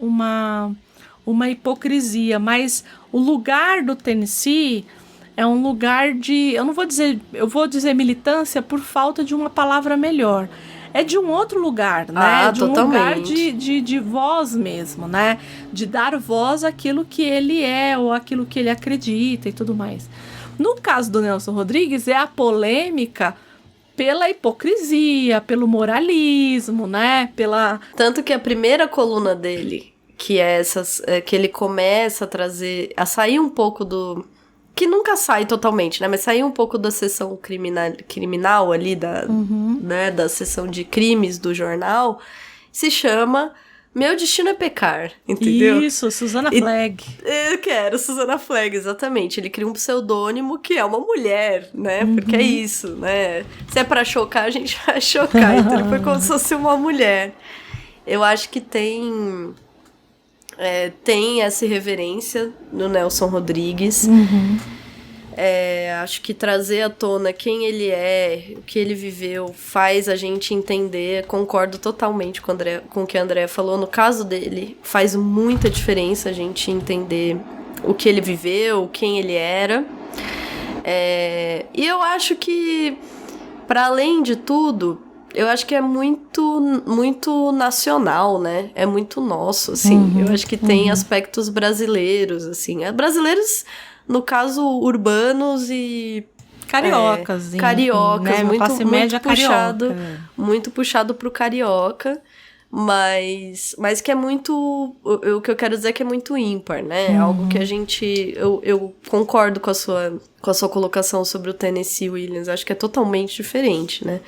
hipocrisia. Mas o lugar do Tennessee é um lugar de... Eu vou dizer militância por falta de uma palavra melhor. É de um outro lugar, né? De um lugar de voz mesmo, né? De dar voz àquilo que ele é ou àquilo que ele acredita e tudo mais. No caso do Nelson Rodrigues, é a polêmica pela hipocrisia, pelo moralismo, né? Tanto que a primeira coluna dele, que é que ele começa a sair um pouco do... Que nunca sai totalmente, né? Mas sair um pouco da sessão criminal ali, né? Da sessão de crimes do jornal, se chama Meu Destino é Pecar, entendeu? Isso, Susana Flegg. Eu quero, Susana Flegg, exatamente. Ele cria um pseudônimo que é uma mulher, né? Porque é isso, né? Se é pra chocar, a gente vai chocar. Então ele foi como se fosse uma mulher. Eu acho que tem essa reverência no Nelson Rodrigues. Acho que trazer à tona quem ele é, o que ele viveu, faz a gente entender. Concordo totalmente com o que a Andrea falou. No caso dele, faz muita diferença a gente entender o que ele viveu, quem ele era. E eu acho que, para além de tudo, eu acho que é muito, muito nacional, né? É muito nosso, assim. Eu acho que tem aspectos brasileiros, assim. Brasileiros, no caso, urbanos e... Cariocas. Cariocas, né? muito, classe muito média puxado. carioca. Muito puxado pro carioca. Mas que é muito... O que eu quero dizer é que é muito ímpar, né? Algo que a gente... Eu concordo com a sua colocação sobre o Tennessee Williams. Acho que é totalmente diferente, né?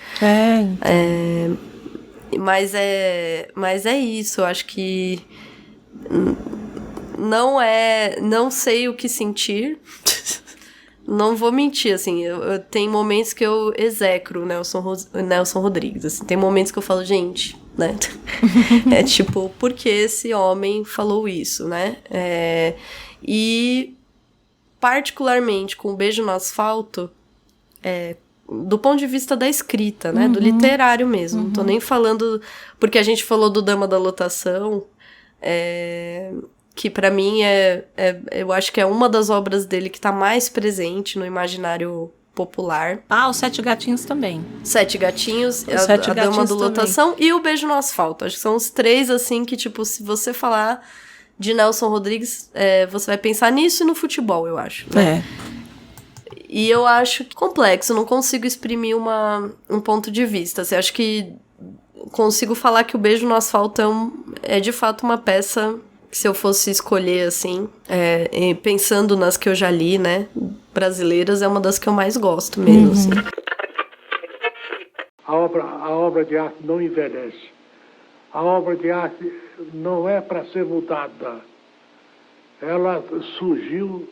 Mas é isso. Eu acho que... Não sei o que sentir. Não vou mentir, assim, tem momentos que eu execro o Nelson Rodrigues, assim, tem momentos que eu falo, gente, né, é tipo, por que esse homem falou isso, né, e particularmente com o Beijo no Asfalto, do ponto de vista da escrita, né, do literário mesmo, não tô nem falando, porque a gente falou do Dama da Lotação, que pra mim eu acho que é uma das obras dele que tá mais presente no imaginário popular. Os Sete Gatinhos também. Sete Gatinhos, a Dama da Lotação e o Beijo no Asfalto. Acho que são os três, assim, que, tipo, se você falar de Nelson Rodrigues, você vai pensar nisso e no futebol, eu acho. Né? E eu acho complexo, não consigo exprimir um ponto de vista. Assim, acho que consigo falar que o Beijo no Asfalto é de fato uma peça... Se eu fosse escolher, assim, pensando nas que eu já li, né, brasileiras, é uma das que eu mais gosto mesmo, assim. A obra de arte não envelhece. A obra de arte não é para ser mudada. Ela surgiu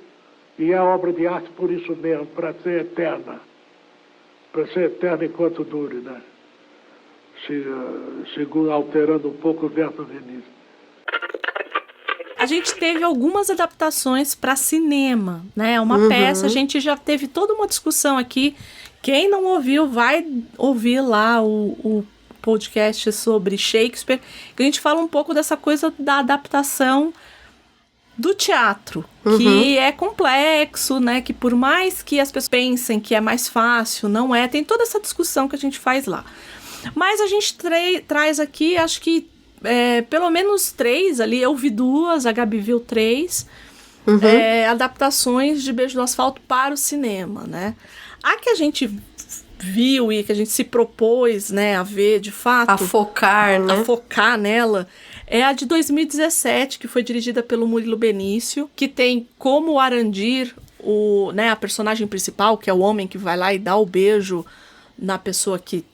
e é obra de arte por isso mesmo, para ser eterna. Para ser eterna enquanto dure, né? Segundo, alterando um pouco o verso Vinícius. A gente teve algumas adaptações para cinema, né? Uma peça, a gente já teve toda uma discussão aqui. Quem não ouviu, vai ouvir lá o podcast sobre Shakespeare, que a gente fala um pouco dessa coisa da adaptação do teatro, que é complexo, né? Que por mais que as pessoas pensem que é mais fácil, não é. Tem toda essa discussão que a gente faz lá. Mas a gente traz aqui, acho que pelo menos 3 ali. Eu vi 2, a Gabi viu 3 adaptações de Beijo no Asfalto para o cinema, né? A que a gente viu e que a gente se propôs, né, a ver de fato, a focar nela, é a de 2017, que foi dirigida pelo Murilo Benício, que tem como Arandir a personagem principal, que é o homem que vai lá e dá o beijo na pessoa que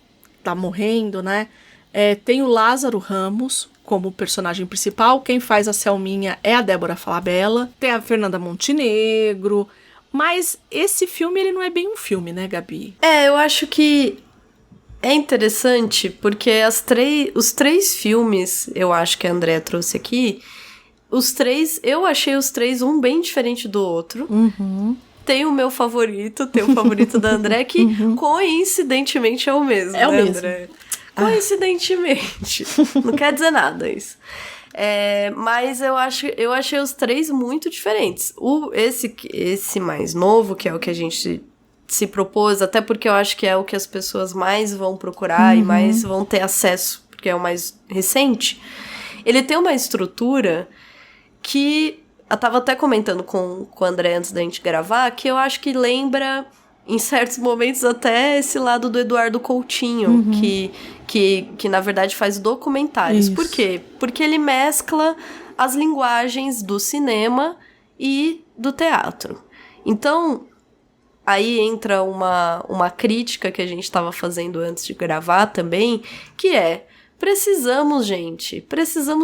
tá morrendo, né? Tem o Lázaro Ramos como personagem principal, quem faz a Selminha é a Débora Falabella, tem a Fernanda Montenegro. Mas esse filme, ele não é bem um filme, né, Gabi? Eu acho que é interessante, porque os 3 filmes, eu acho que a Andréa trouxe aqui, eu achei os 3 um bem diferente do outro. Tem o meu favorito, tem o favorito da Andréa, que coincidentemente é o mesmo, é o mesmo. Andréa? Coincidentemente. Não quer dizer nada isso. Mas eu achei os 3 muito diferentes. Esse mais novo, que é o que a gente se propôs, até porque eu acho que é o que as pessoas mais vão procurar e mais vão ter acesso, porque é o mais recente. Ele tem uma estrutura que eu tava até comentando com o André antes da gente gravar, que eu acho que lembra, em certos momentos, até esse lado do Eduardo Coutinho, que na verdade faz documentários. Isso. Por quê? Porque ele mescla as linguagens do cinema e do teatro. Então, aí entra uma crítica que a gente estava fazendo antes de gravar também, que precisamos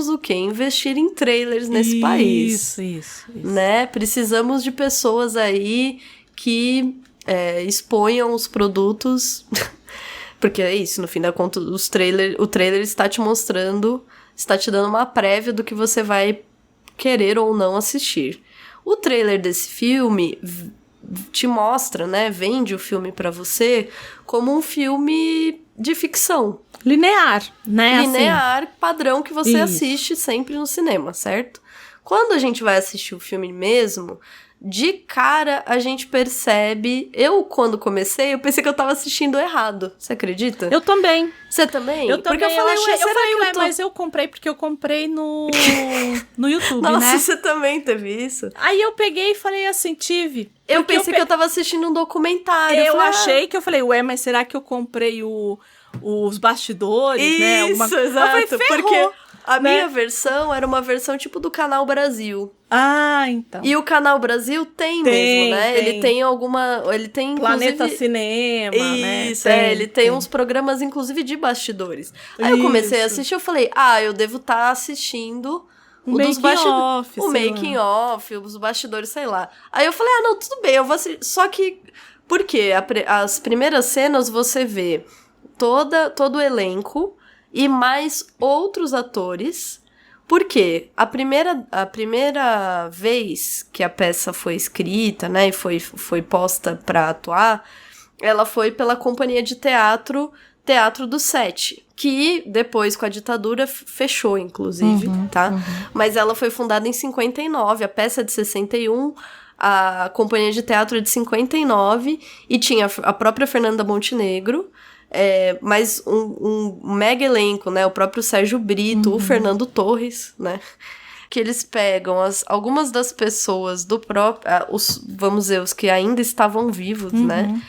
o quê? Investir em trailers nesse país. Isso. Né? Precisamos de pessoas aí que exponham os produtos... Porque é isso, no fim da conta, o trailer está te mostrando, está te dando uma prévia do que você vai querer ou não assistir. O trailer desse filme te mostra, né, vende o filme pra você como um filme de ficção. Linear, né? Linear, assim. Padrão que você Isso. assiste sempre no cinema, certo? Quando a gente vai assistir o filme mesmo... De cara, a gente percebe... quando comecei, eu pensei que eu tava assistindo errado. Você acredita? Eu também. Você também? Eu também. Porque eu falei, mas eu comprei porque eu comprei no YouTube, Nossa, né? você também teve isso? Aí eu peguei e falei assim, tive. Eu pensei que eu tava assistindo um documentário. Eu achei que eu falei, mas será que eu comprei os bastidores, isso, né? Isso, exato. Eu falei, porque a minha versão era uma versão tipo do Canal Brasil. Ah, então. E o Canal Brasil tem mesmo, né? Ele tem ele tem Planeta inclusive... Cinema, né? Isso, ele tem uns programas, inclusive, de bastidores. Aí eu comecei a assistir, eu falei, eu devo estar assistindo o dos bastidores. O making off, os bastidores, sei lá. Aí eu falei, não, tudo bem, eu vou assistir. Só que, por quê? As primeiras cenas você vê todo o elenco e mais outros atores. Por quê? A primeira vez que a peça foi escrita, né, e foi posta para atuar, ela foi pela companhia de Teatro do Sete, que depois, com a ditadura, fechou, inclusive, tá? Mas ela foi fundada em 59, a peça é de 61, a companhia de teatro é de 59, e tinha a própria Fernanda Montenegro, mas um mega elenco, né? O próprio Sérgio Brito, o Fernando Torres, né? Que eles pegam algumas das pessoas do próprio... vamos dizer, os que ainda estavam vivos, né?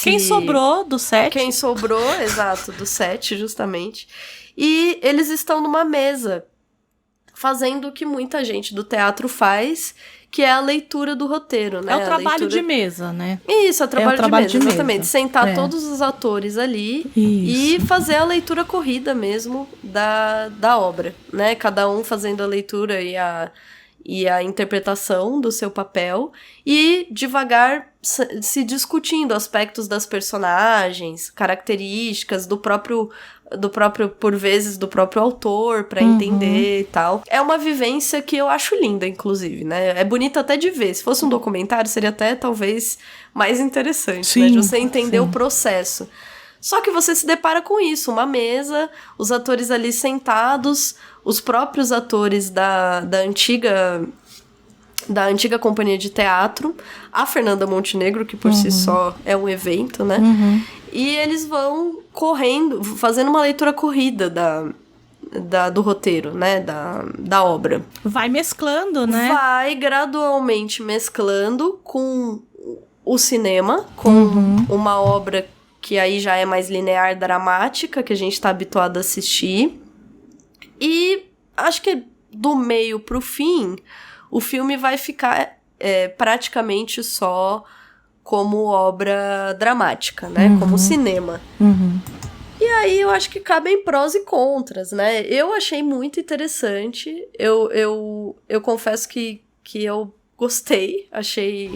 Quem sobrou do set? Quem sobrou, exato, do set, justamente. E eles estão numa mesa, fazendo o que muita gente do teatro faz, que é a leitura do roteiro, né? É o trabalho de mesa, né? Isso, é o trabalho de mesa, exatamente. Mesa. Sentar todos os atores ali e fazer a leitura corrida mesmo da obra, né? Cada um fazendo a leitura e a interpretação do seu papel e devagar se discutindo aspectos das personagens, características do próprio, por vezes, do próprio autor, pra entender e tal. É uma vivência que eu acho linda, inclusive, né? É bonita até de ver. Se fosse um documentário, seria até, talvez, mais interessante, né? De você entender o processo. Só que você se depara com isso, uma mesa, os atores ali sentados, os próprios atores da antiga companhia de teatro, a Fernanda Montenegro, que por si só é um evento, né? E eles vão correndo, fazendo uma leitura corrida do roteiro, né? Da obra. Vai mesclando, né? Vai gradualmente mesclando com o cinema, com uma obra que aí já é mais linear, dramática, que a gente tá habituado a assistir. E acho que do meio pro fim, o filme vai ficar praticamente só como obra dramática, né? Como cinema. E aí eu acho que cabem prós e contras, né? Eu achei muito interessante. Eu confesso que eu gostei. Achei...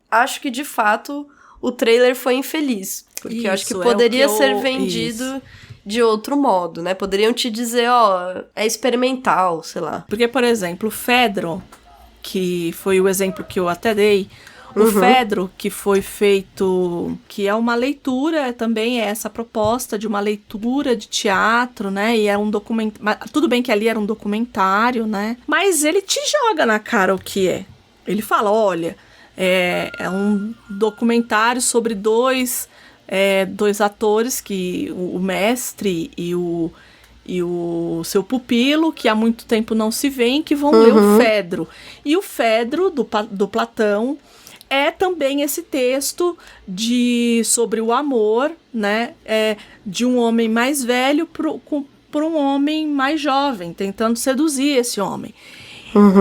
Acho que de fato o trailer foi infeliz. Porque eu acho que poderia ser vendido de outro modo, né? Poderiam te dizer, é experimental, sei lá. Porque, por exemplo, o Fedro, que foi o exemplo que eu até dei, o Fedro, que foi feito, que é uma leitura, também é essa proposta de uma leitura de teatro, né, e é um documentário, tudo bem que ali era um documentário, né, mas ele te joga na cara o que é. Ele fala, olha, é um documentário sobre dois atores, que o mestre e o seu pupilo, que há muito tempo não se veem, que vão ler o Fedro. E o Fedro, do Platão, é também esse texto sobre o amor, né, de um homem mais velho por um homem mais jovem, tentando seduzir esse homem.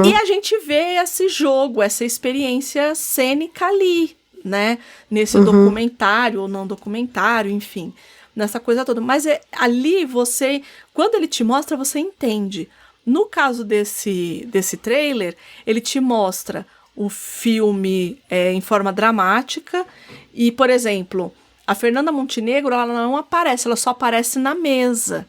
E a gente vê esse jogo, essa experiência cênica ali, né, nesse documentário ou não documentário, enfim, nessa coisa toda. Mas ali você, quando ele te mostra, você entende. No caso desse trailer, ele te mostra o filme em forma dramática e, por exemplo, a Fernanda Montenegro, ela não aparece, ela só aparece na mesa.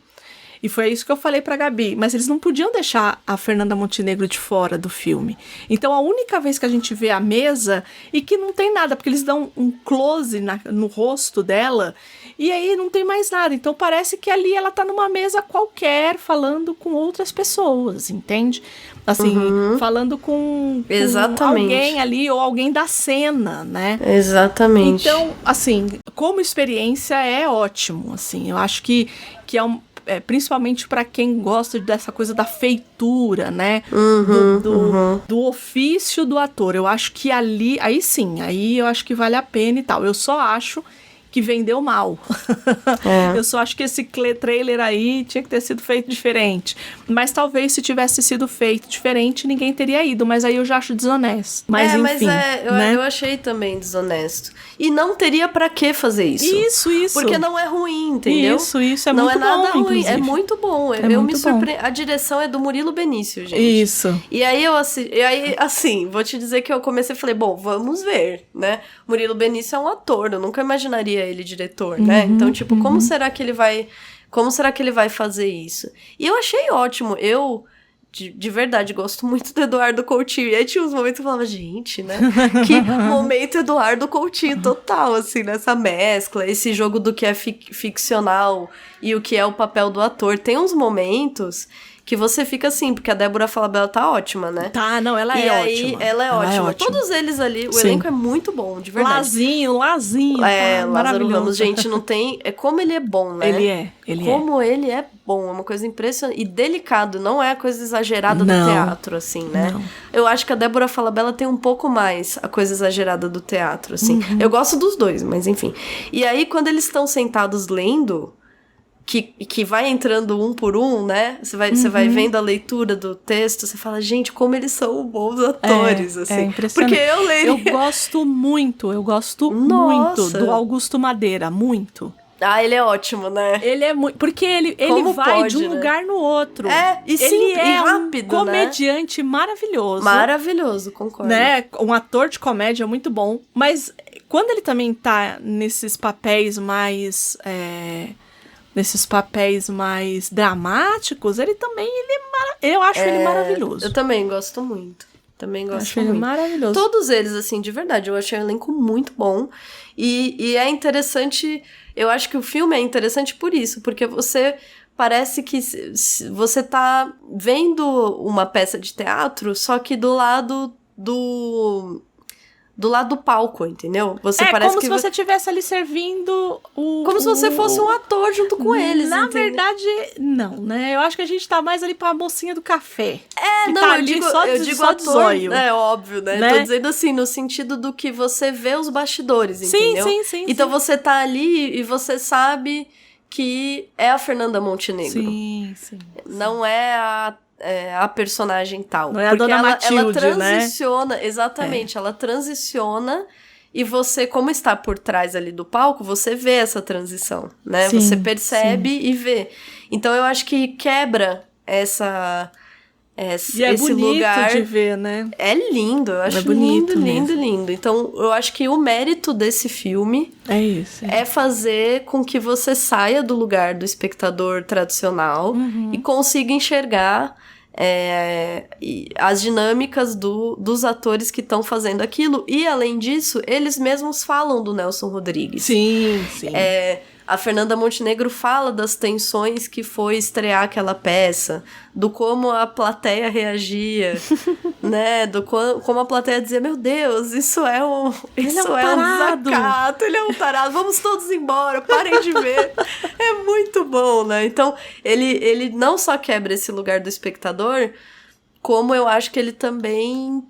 E foi isso que eu falei pra Gabi, mas eles não podiam deixar a Fernanda Montenegro de fora do filme. Então a única vez que a gente vê a mesa, e que não tem nada, porque eles dão um close no rosto dela, e aí não tem mais nada. Então parece que ali ela tá numa mesa qualquer, falando com outras pessoas, entende? Assim, falando com alguém ali, ou alguém da cena, né? Exatamente. Então, assim, como experiência é ótimo, assim, eu acho que principalmente para quem gosta dessa coisa da feitura, né? Do ofício do ator. Eu acho que aí sim, aí eu acho que vale a pena e tal. Eu só acho que vendeu mal. Eu só acho que esse trailer aí tinha que ter sido feito diferente. Mas talvez se tivesse sido feito diferente, ninguém teria ido. Mas aí eu já acho desonesto. Mas enfim, né? Eu achei também desonesto. E não teria pra que fazer isso. Isso. Porque não é ruim, entendeu? Isso, é não muito bom. Não é nada ruim, inclusive. É muito bom. Eu me surpreendi. A direção é do Murilo Benício, gente. Isso. E aí, assim, vou te dizer que eu comecei e falei, bom, vamos ver, né? Murilo Benício é um ator, eu nunca imaginaria ele diretor, né? Então, tipo, como será que ele vai fazer isso? E eu achei ótimo. Eu, de verdade, gosto muito do Eduardo Coutinho. E aí tinha uns momentos que eu falava, gente, né? Que momento Eduardo Coutinho total, assim, nessa mescla, esse jogo do que é ficcional e o que é o papel do ator. Tem uns momentos que você fica assim, porque a Débora Falabella tá ótima, né? Tá, não, ela é ótima. Ela é ótima. Todos eles ali, o elenco é muito bom, de verdade. Lazinho, tá Lázaro Ramos, gente, não tem... Como ele é bom, né? Ele é bom, é uma coisa impressionante. E delicado, não é a coisa exagerada do teatro, assim, né? Não. Eu acho que a Débora Falabella tem um pouco mais a coisa exagerada do teatro, assim. Eu gosto dos dois, mas enfim. E aí, quando eles estão sentados lendo... Que vai entrando um por um, né? Você vai vendo a leitura do texto, você fala, gente, como eles são bons atores, assim. É impressionante. Porque eu leio... Eu gosto muito muito do Augusto Madeira, muito. Ah, ele é ótimo, né? Ele é muito... Porque ele vai de um lugar no outro. Ele é rápido, um comediante maravilhoso. Maravilhoso, concordo. Né? Um ator de comédia muito bom. Mas quando ele também tá nesses papéis mais... nesses papéis mais dramáticos, ele também, eu acho ele maravilhoso. Eu também gosto muito. Também gosto Acho ele muito. maravilhoso. Todos eles, assim, de verdade, eu achei o elenco muito bom. E é interessante, eu acho que o filme é interessante por isso, porque você parece que você tá vendo uma peça de teatro, só que do lado do palco, entendeu? Você parece como que se você estivesse ali servindo como se você fosse um ator junto com eles, Na entendeu? verdade, não, né? Eu acho que a gente tá mais ali pra mocinha do café. É, que não, tá eu ali digo, só eu de- digo só de ator, zóio. é óbvio, né? Né? Tô dizendo assim, no sentido do que você vê os bastidores, Sim, entendeu? sim. Então você tá ali e você sabe que é a Fernanda Montenegro. Sim. Não é a personagem tal. Não é a Porque Dona ela Matilde, transiciona, exatamente, ela transiciona e você, como está por trás ali do palco, você vê essa transição, né? Sim, Você percebe e vê. Então eu acho que quebra E é esse bonito lugar. de ver, né? É lindo, eu acho bonito lindo. mesmo. Então eu acho que o mérito desse filme É isso. é fazer com que você saia do lugar do espectador tradicional e consiga enxergar as dinâmicas dos atores que estão fazendo aquilo. E, além disso, eles mesmos falam do Nelson Rodrigues. Sim. A Fernanda Montenegro fala das tensões que foi estrear aquela peça, do como a plateia reagia, né? Como a plateia dizia, meu Deus, isso é um tarado. desacato, ele é um tarado, vamos todos embora, parem de ver. É muito bom, né? Então, ele não só quebra esse lugar do espectador, como eu acho que ele também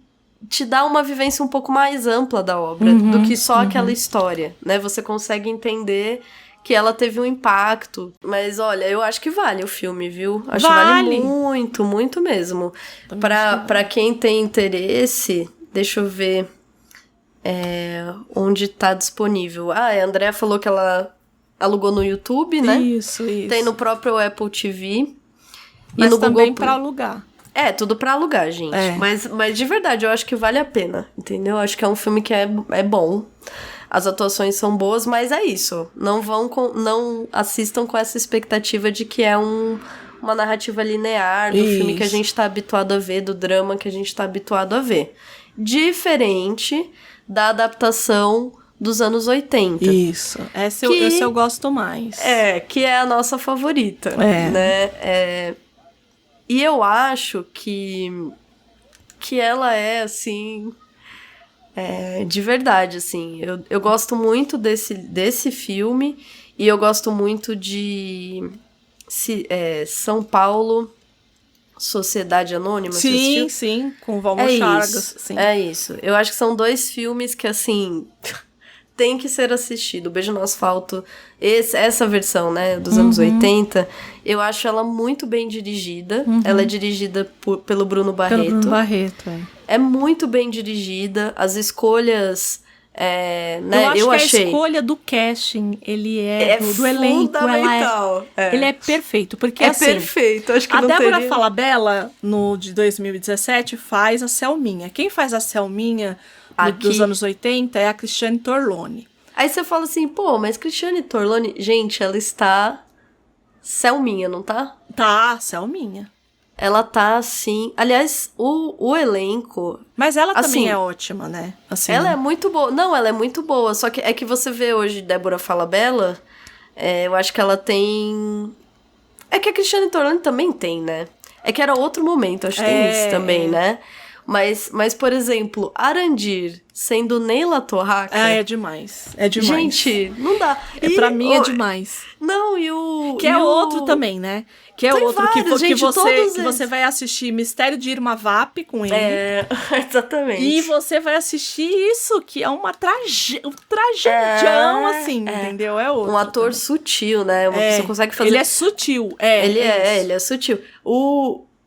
te dá uma vivência um pouco mais ampla da obra do que só aquela história, né? Você consegue entender que ela teve um impacto. Mas, olha, eu acho que vale o filme, viu? Acho que vale muito, muito mesmo. Pra quem tem interesse, deixa eu ver onde tá disponível. A Andrea falou que ela alugou no YouTube, né? Isso. Tem no próprio Apple TV. Mas e no também Google pra alugar. É, tudo pra alugar, gente. É. Mas de verdade, eu acho que vale a pena, entendeu? Acho que é um filme que é bom. As atuações são boas, mas é isso. Não assistam com essa expectativa de que é uma narrativa linear do filme que a gente tá habituado a ver, do drama que a gente tá habituado a ver. Diferente da adaptação dos anos 80. Isso. Esse eu gosto mais. Que é a nossa favorita, né? E eu acho que ela é, assim... de verdade, assim. Eu gosto muito desse filme. E eu gosto muito de São Paulo, Sociedade Anônima. Sim. Com o Valmor Chagas. Sim. É isso. Eu acho que são 2 filmes que, assim... tem que ser assistido. Beijo no Asfalto, essa versão, né, dos anos 80, eu acho ela muito bem dirigida. Ela é dirigida pelo Bruno Barreto. Pelo Bruno Barreto, É muito bem dirigida. As escolhas, né, eu achei. Que a escolha do casting, ele do elenco, ele é perfeito. Porque, assim, perfeito. Acho que a não Débora teria... Falabella, de 2017, faz a Selminha. Quem faz a Selminha... dos anos 80 é a Cristiane Torlone. Aí você fala assim, pô, mas Cristiane Torlone... Gente, ela está Selminha, não tá? Tá, Selminha. Ela tá, assim... Aliás, o elenco... Mas ela assim, também é ótima, né? Assim, ela é muito boa. Não, ela é muito boa. Só que é que você vê hoje Débora Falabella, eu acho que ela tem... É que a Cristiane Torlone também tem, né? É que era outro momento, acho que tem isso também, né? Mas, por exemplo, Arandir sendo Neila Torraca... é demais. É demais. Gente, não dá. Pra mim é demais. Não, e o... Que é outro também, né? Que é tem outro vários, que gente, você vai assistir Mistério de Irma Vap com ele. Exatamente. E você vai assistir isso, que é um tragedião, assim, entendeu? É outro. Um ator também. sutil, né? Uma pessoa consegue fazer... Ele é sutil. Ele é sutil.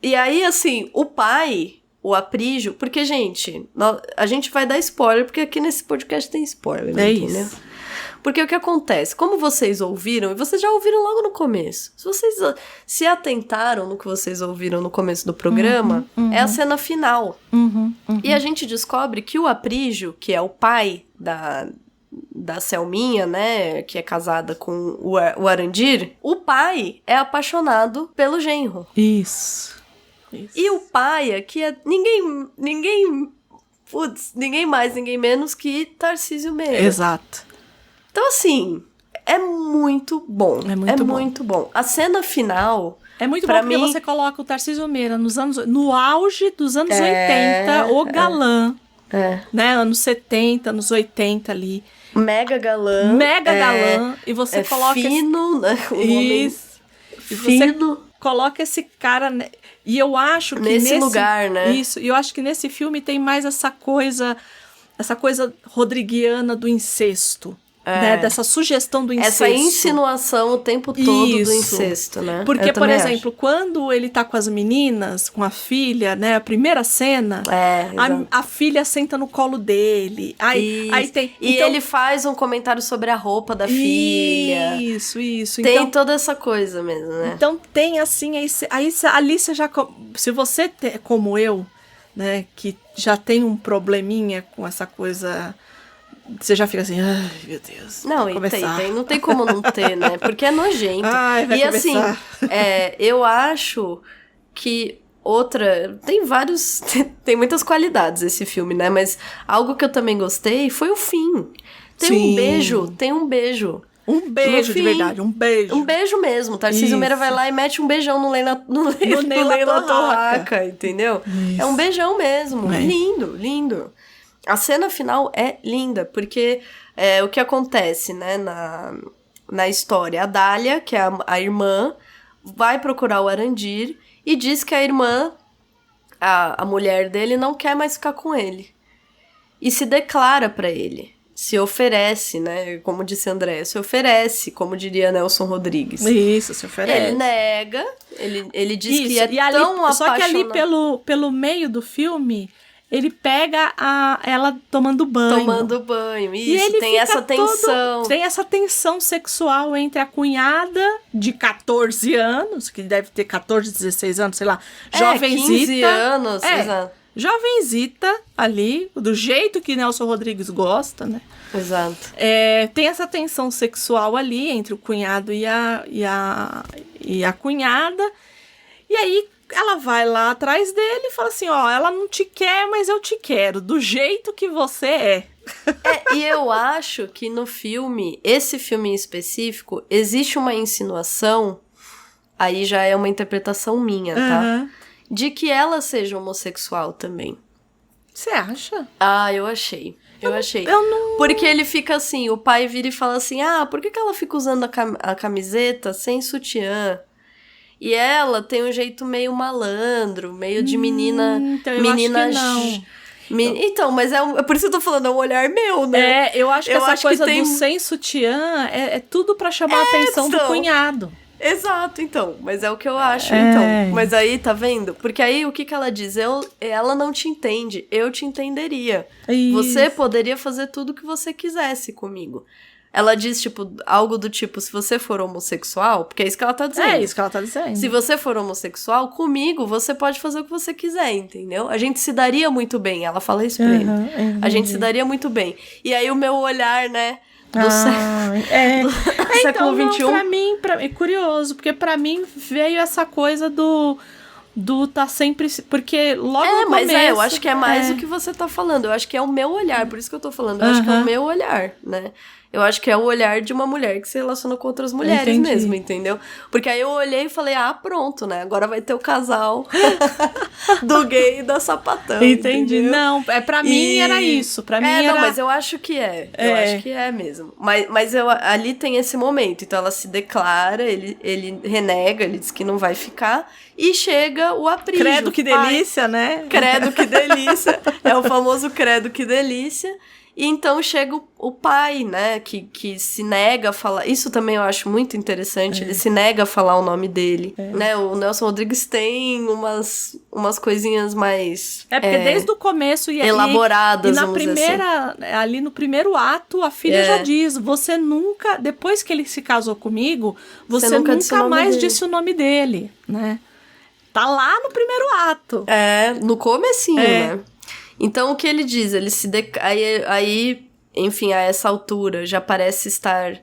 E aí, assim, o pai... O Aprígio, porque, gente, a gente vai dar spoiler, porque aqui nesse podcast tem spoiler, né, entendeu? Isso. Porque o que acontece? Como vocês ouviram, e vocês já ouviram logo no começo, se vocês se atentaram no que vocês ouviram no começo do programa, é a cena final. E a gente descobre que o Aprígio, que é o pai da Selminha, né, que é casada com o Arandir, o pai é apaixonado pelo genro. Isso. E o Paia, que é ninguém mais, ninguém menos que Tarcísio Meira. Exato. Então, assim, é muito bom. É muito bom. A cena final... É muito pra bom porque mim, você coloca o Tarcísio Meira no auge dos anos 80, o galã. Né? Anos 70, anos 80 ali. Mega galã. E você coloca... fino, né? Isso. E fino. Você coloca esse cara... E eu acho que nesse lugar, né? Isso. E eu acho que nesse filme tem mais essa coisa rodriguiana do incesto. Né? Dessa sugestão do incesto. Essa insinuação o tempo todo do incesto, né? Porque, por exemplo, quando ele tá com as meninas, com a filha, né? A primeira cena, a filha senta no colo dele. Aí tem... E então, ele faz um comentário sobre a roupa da filha. Isso. Tem então, toda essa coisa mesmo, né? Então tem assim, aí ali você já... Se você, como eu, né? Que já tem um probleminha com essa coisa... Você já fica assim, ai, meu Deus. Não, não tem como não ter, né? Porque é nojento. Ai, vai começar. Assim, eu acho que tem muitas qualidades esse filme, né? Mas algo que eu também gostei foi o fim. Tem um beijo. Um beijo de verdade, um beijo. Um beijo mesmo. Tarcísio Meira vai lá e mete um beijão no Leila Torraca, entendeu? Isso. É um beijão mesmo. Lindo. A cena final é linda, porque o que acontece, né, na história? A Dália, que é a irmã, vai procurar o Arandir e diz que a irmã, a mulher dele, não quer mais ficar com ele. E se declara pra ele. Se oferece, né? Como disse André, se oferece, como diria Nelson Rodrigues. Isso, se oferece. Ele nega, ele diz que é tão apaixonado. Só que ali pelo meio do filme... Ele pega ela tomando banho. Isso. E ele tem essa tensão. Tem essa tensão sexual entre a cunhada de 14 anos, que deve ter 14, 16 anos, sei lá. Jovenzita. 15 anos, exato. Jovenzita ali, do jeito que Nelson Rodrigues gosta, né? Exato. Tem essa tensão sexual ali entre o cunhado e a cunhada. E aí... ela vai lá atrás dele e fala assim, ela não te quer, mas eu te quero, do jeito que você é. E eu acho que no filme, esse filme em específico, existe uma insinuação, aí já é uma interpretação minha, tá? De que ela seja homossexual também. Você acha? Ah, eu achei. Eu não... Porque ele fica assim, o pai vira e fala assim, por que ela fica usando a camiseta sem sutiã? E ela tem um jeito meio malandro, meio de menina... Então eu acho que não. Então, mas é por isso que eu tô falando, é um olhar meu, né? Eu acho que essa coisa do sem sutiã é tudo pra chamar a atenção do cunhado. Exato, então. Mas é o que eu acho, então. Mas aí, tá vendo? Porque aí, o que ela diz? Ela não te entende, eu te entenderia. Isso. Você poderia fazer tudo o que você quisesse comigo. Ela diz, tipo, algo do tipo, se você for homossexual, porque é isso que ela tá dizendo. É isso que ela tá dizendo. Se você for homossexual, comigo você pode fazer o que você quiser, entendeu? A gente se daria muito bem. Ela fala isso pra ele. A gente se daria muito bem. E aí o meu olhar, né, do século XXI... Pra mim, é curioso, porque pra mim veio essa coisa do tá sempre... Porque logo no começo... Mas eu acho que é mais o que você tá falando. Eu acho que é o meu olhar, por isso que eu tô falando. Eu acho que é o meu olhar, né? Eu acho que é o olhar de uma mulher que se relaciona com outras mulheres mesmo, entendeu? Porque aí eu olhei e falei, pronto, né? Agora vai ter o casal do gay e da sapatão. Entendi. Entendeu? Não, pra mim era isso. Pra mim era... Não, mas eu acho que é. Eu acho que é mesmo. Mas ali tem esse momento. Então ela se declara, ele renega, ele diz que não vai ficar. E chega o Aprígio. Credo que delícia, né? Credo que delícia. É o famoso credo que delícia. E então chega o pai, né, que se nega a falar... Isso também eu acho muito interessante, ele se nega a falar o nome dele, né? O Nelson Rodrigues tem umas coisinhas mais... porque desde o começo... elaboradas, e na primeira, assim. Ali no primeiro ato, a filha já diz, você nunca... Depois que ele se casou comigo, você nunca mais disse o nome dele, né? Tá lá no primeiro ato. No comecinho, né? Então, o que ele diz? Ele se... Aí, enfim, a essa altura, já parece estar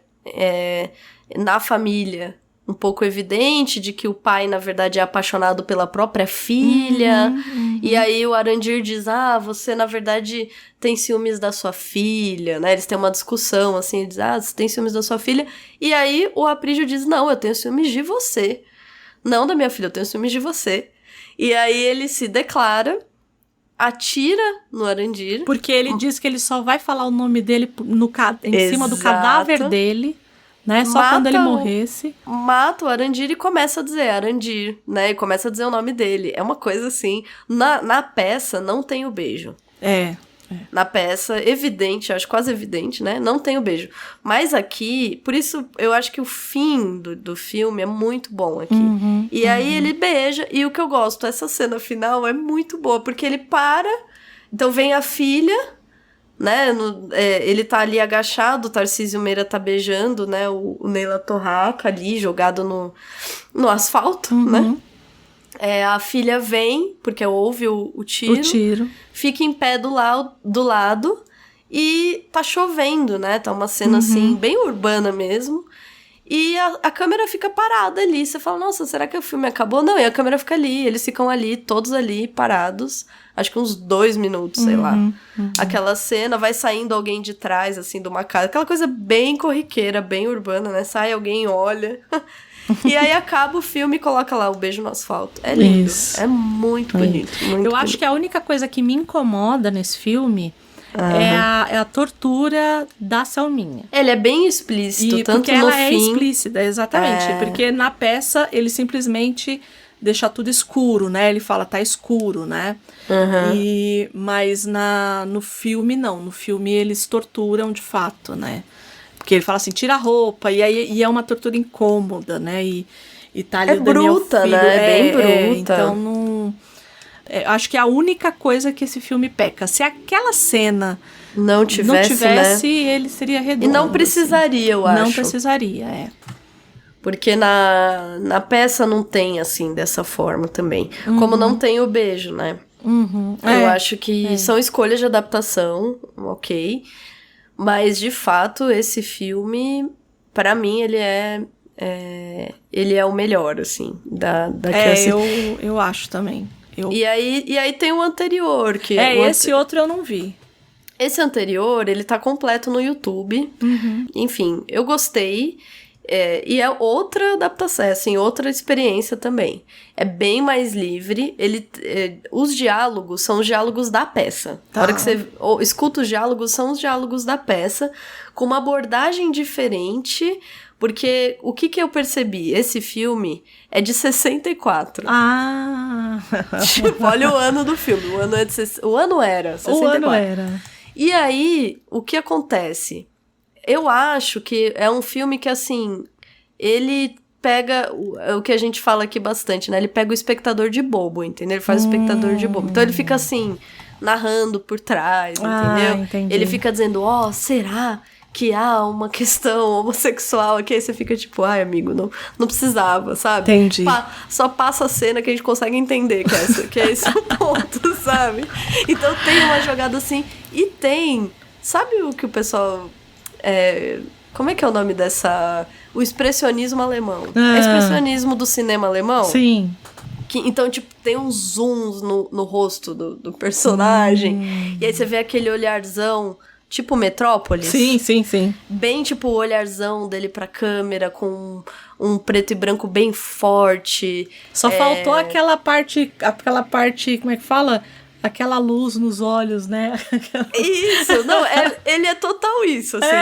na família um pouco evidente de que o pai, na verdade, é apaixonado pela própria filha. E aí o Arandir diz, você, na verdade, tem ciúmes da sua filha, né? Eles têm uma discussão, assim, ele diz, você tem ciúmes da sua filha. E aí o Aprígio diz, não, eu tenho ciúmes de você. Não da minha filha, eu tenho ciúmes de você. E aí ele se declara, atira no Arandir. Porque ele diz que ele só vai falar o nome dele em cima do cadáver dele, né? Só quando ele morresse. Mata o Arandir e começa a dizer Arandir, né? E começa a dizer o nome dele. É uma coisa assim. Na peça não tem o beijo. Na peça, evidente, acho quase evidente, né? Não tem o beijo. Mas aqui, por isso eu acho que o fim do filme é muito bom aqui. E aí ele beija, e o que eu gosto, essa cena final é muito boa, porque ele para, então vem a filha, né? Ele tá ali agachado, o Tarcísio Meira tá beijando, né? O Neila Torraca ali, jogado no asfalto, né? A filha vem, porque ouve o tiro, fica em pé do lado e tá chovendo, né? Tá uma cena assim, bem urbana mesmo. E a câmera fica parada ali. Você fala, nossa, será que o filme acabou? Não, e a câmera fica ali. Eles ficam ali, todos ali, parados. Acho que uns 2 minutos, sei lá. Aquela cena, vai saindo alguém de trás, assim, de uma casa. Aquela coisa bem corriqueira, bem urbana, né? Sai alguém, olha... E aí acaba o filme e coloca lá o beijo no asfalto. É lindo. Isso. É muito bonito. Eu acho que a única coisa que me incomoda nesse filme é a tortura da Selminha. Ele é bem explícito, tanto porque no ela fim... é explícita, exatamente. Porque na peça ele simplesmente deixa tudo escuro, né? Ele fala, tá escuro, né? Mas no filme, não. No filme eles torturam de fato, né? Porque ele fala assim, tira a roupa, e é uma tortura incômoda, né? E tá ali o Daniel bruta, Filho, né? É bem bruta. Então, não... acho que é a única coisa que esse filme peca. Se aquela cena não tivesse, né? Ele seria redondo. E não precisaria, assim. Eu acho. Não precisaria, Porque na peça não tem, assim, dessa forma também. Como não tem o beijo, né? Eu acho que são escolhas de adaptação, ok. Mas, de fato, esse filme, pra mim, ele é o melhor, assim, eu acho também. E aí tem o anterior, que... esse outro eu não vi. Esse anterior, ele tá completo no YouTube. Enfim, eu gostei. E é outra adaptação, assim, outra experiência também. É bem mais livre. Os diálogos são os diálogos da peça. Na hora que você escuta os diálogos, são os diálogos da peça, com uma abordagem diferente, porque o que eu percebi? Esse filme é de 64. Tipo, olha o ano do filme. O ano era 64. O ano era. E aí, o que acontece? Eu acho que é um filme que, assim, ele pega o que a gente fala aqui bastante, né? Ele pega o espectador de bobo, entendeu? Ele faz o espectador de bobo. Então ele fica, assim, narrando por trás, entendeu? Entendi. Ele fica dizendo, será que há uma questão homossexual aqui? Aí você fica tipo, amigo, não precisava, sabe? Entendi. Só passa a cena que a gente consegue entender que é esse o ponto, sabe? Então tem uma jogada assim, e tem... Sabe o que o pessoal... como é que é o nome dessa... O expressionismo alemão. É expressionismo do cinema alemão? Sim. Então, tipo, tem uns zooms no rosto do personagem. E aí você vê aquele olharzão, tipo Metrópolis. Sim. Bem tipo o olharzão dele pra câmera, com um preto e branco bem forte. Só faltou aquela parte, como é que fala? Aquela luz nos olhos, né? Isso, não, ele é total isso, assim,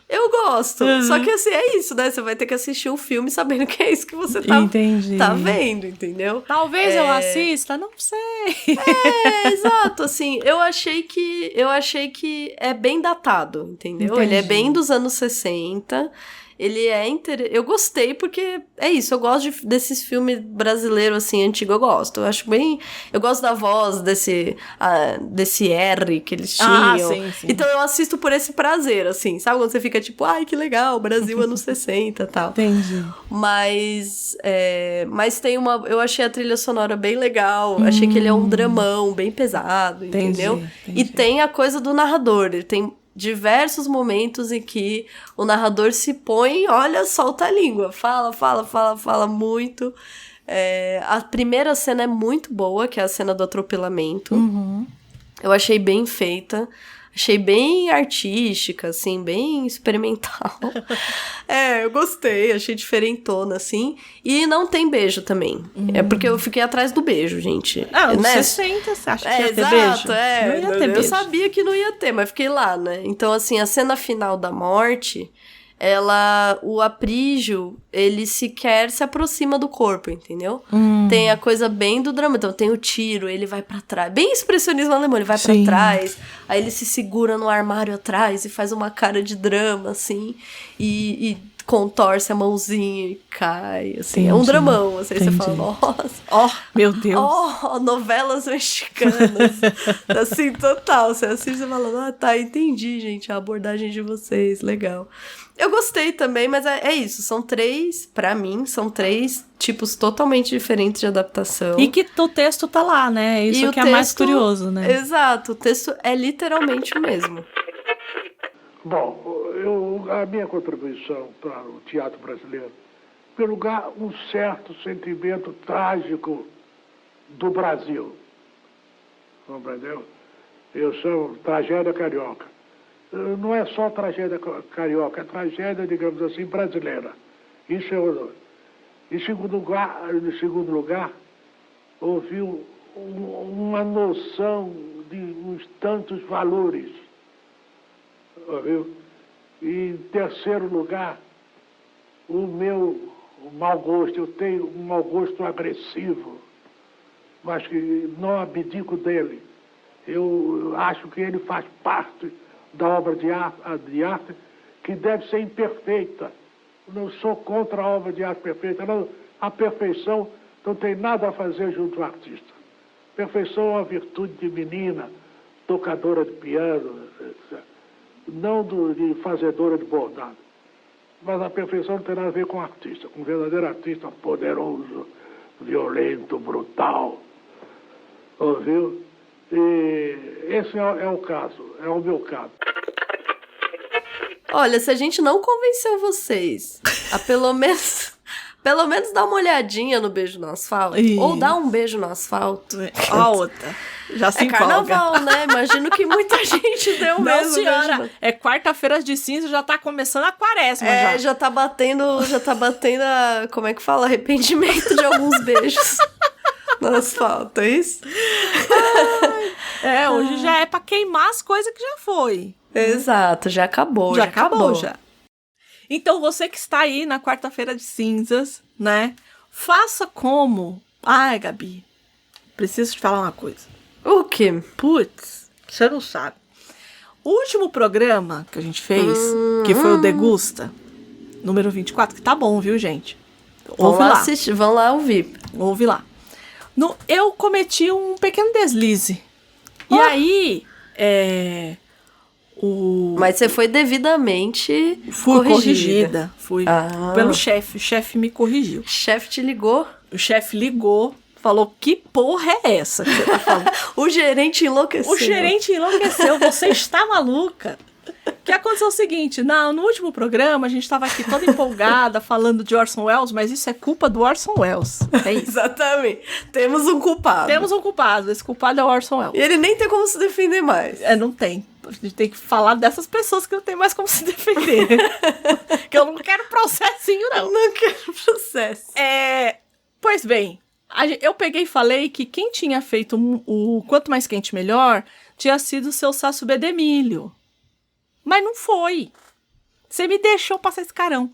eu gosto, só que assim, é isso, né, você vai ter que assistir o filme sabendo que é isso que você tá vendo, entendeu? Talvez eu assista, não sei. Exato, assim, eu achei que é bem datado, entendeu? Entendi. Ele é bem dos anos 60, ele eu gostei porque é isso, eu gosto desses filmes brasileiros assim, antigo, eu gosto, eu gosto da voz desse R que eles tinham, sim. Então eu assisto por esse prazer, assim, sabe quando você fica tipo, ai que legal, Brasil anos 60 e tal. Entendi. Mas eu achei a trilha sonora bem legal, achei que ele é um dramão bem pesado, entendeu? Entendi. E tem a coisa do narrador, ele tem diversos momentos em que o narrador se põe, olha, solta a língua, fala muito. A primeira cena é muito boa, que é a cena do atropelamento. Eu achei bem feita. Achei bem artística, assim, bem experimental. Eu gostei, achei diferentona, assim. E não tem beijo também. É porque eu fiquei atrás do beijo, gente. Né? 60, você acha que ia ter exato, beijo? Não ia ter eu beijo. sabia que não ia ter, mas fiquei lá, né? Então, assim, a cena final da morte, o Aprígio, ele sequer se aproxima do corpo, entendeu? Tem a coisa bem do drama. Então, tem o tiro, ele vai pra trás. Bem expressionismo alemão, ele vai pra trás. Aí ele se segura no armário atrás e faz uma cara de drama, assim. E contorce a mãozinha e cai, assim. Entendi. É um dramão, assim. Entendi. Você fala, nossa. Meu Deus. Novelas mexicanas. Assim, total. Você assiste e fala, tá, entendi, gente, a abordagem de vocês, legal. Eu gostei também, mas é isso. Pra mim, são três tipos totalmente diferentes de adaptação. E que o texto tá lá, né? Isso que é mais curioso, né? Exato, o texto é literalmente o mesmo. Bom, a minha contribuição para o teatro brasileiro, em primeiro lugar, um certo sentimento trágico do Brasil. Compreendeu? Eu sou tragédia carioca. Não é só tragédia carioca, é tragédia, digamos assim, brasileira. Isso é o... Em segundo lugar, houve uma noção de uns tantos valores. Ouviu? E em terceiro lugar, o meu mau gosto. Eu tenho um mau gosto agressivo, mas que não abdico dele. Eu acho que ele faz parte da obra de arte que deve ser imperfeita. Não sou contra a obra de arte perfeita. Não, a perfeição não tem nada a fazer junto ao artista. Perfeição é uma virtude de menina, tocadora de piano, não de fazedora de bordado. Mas a perfeição não tem nada a ver com o artista, com um verdadeiro artista poderoso, violento, brutal. Ouviu? E esse é o caso, é o meu caso. Olha, se a gente não convenceu vocês a pelo menos dar uma olhadinha no Beijo no Asfalto, ou dar um beijo no asfalto. A outra. Já se empolga. Carnaval, né? Imagino que muita gente deu mesmo. Não, senhora. É quarta-feira de cinza, já tá começando a quaresma. Já tá batendo como é que fala? Arrependimento de alguns beijos no asfalto, é isso? Hoje já é pra queimar as coisas que já foi. Exato, já acabou. Já acabou. Então, você que está aí na quarta-feira de cinzas, né? Faça como... Ai, Gabi, preciso te falar uma coisa. O quê? Putz, você não sabe. O último programa que a gente fez, que foi o Degusta, número 24, que tá bom, viu, gente? Ouve lá. Vão lá ouvir. Ouve lá. Eu cometi um pequeno deslize. E aí, Mas você foi devidamente corrigida. Fui pelo chefe. O chefe me corrigiu. O chefe te ligou? O chefe ligou, falou, que porra é essa que você tá falando? O gerente enlouqueceu. Você está maluca? O que aconteceu é o seguinte, no último programa a gente estava aqui toda empolgada falando de Orson Welles, mas isso é culpa do Orson Welles. É isso. Exatamente. Temos um culpado. Esse culpado é o Orson Welles. E ele nem tem como se defender mais. Não tem. A gente tem que falar dessas pessoas que não tem mais como se defender. Que eu não quero processinho, não. Não quero processo. Pois bem, eu peguei e falei que quem tinha feito o Quanto Mais Quente Melhor tinha sido o seu Sácio Bedemílio. Mas não foi. Você me deixou passar esse carão.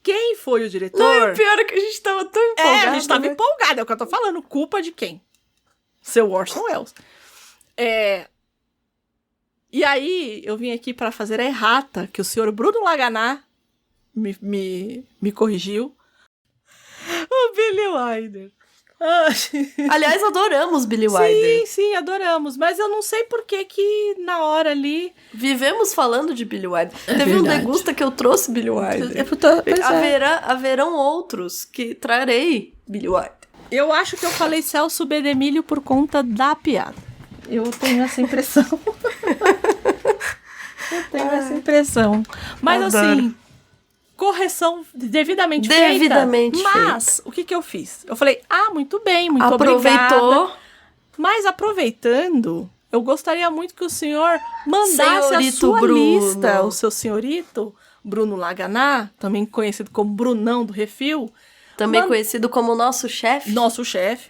Quem foi o diretor? Não, o pior é que a gente tava tão empolgado. A gente tava empolgado, é o que eu tô falando. Culpa de quem? Seu Orson Welles. E aí, eu vim aqui para fazer a errata, que o senhor Bruno Laganá me corrigiu. O Billy Wilder. Aliás, adoramos Billy Wilder. Sim, adoramos. Mas eu não sei por que na hora ali... Vivemos falando de Billy Wilder. Teve um Degusta que eu trouxe Billy Wilder. Haverão outros que trarei Billy Wilder. Eu acho que eu falei Celso Bedemílio por conta da piada. Eu tenho essa impressão. Eu tenho essa impressão. Mas Adoro. assim, correção devidamente Devidamente feita. Mas, o que eu fiz? Eu falei, muito bem, muito Aproveitou. obrigada. Mas aproveitando, eu gostaria muito que o senhor mandasse a Senhorito sua Bruno. lista, o seu senhorito, Bruno Laganá, também conhecido como Brunão do Refil, Também conhecido como nosso chefe. nosso chefe,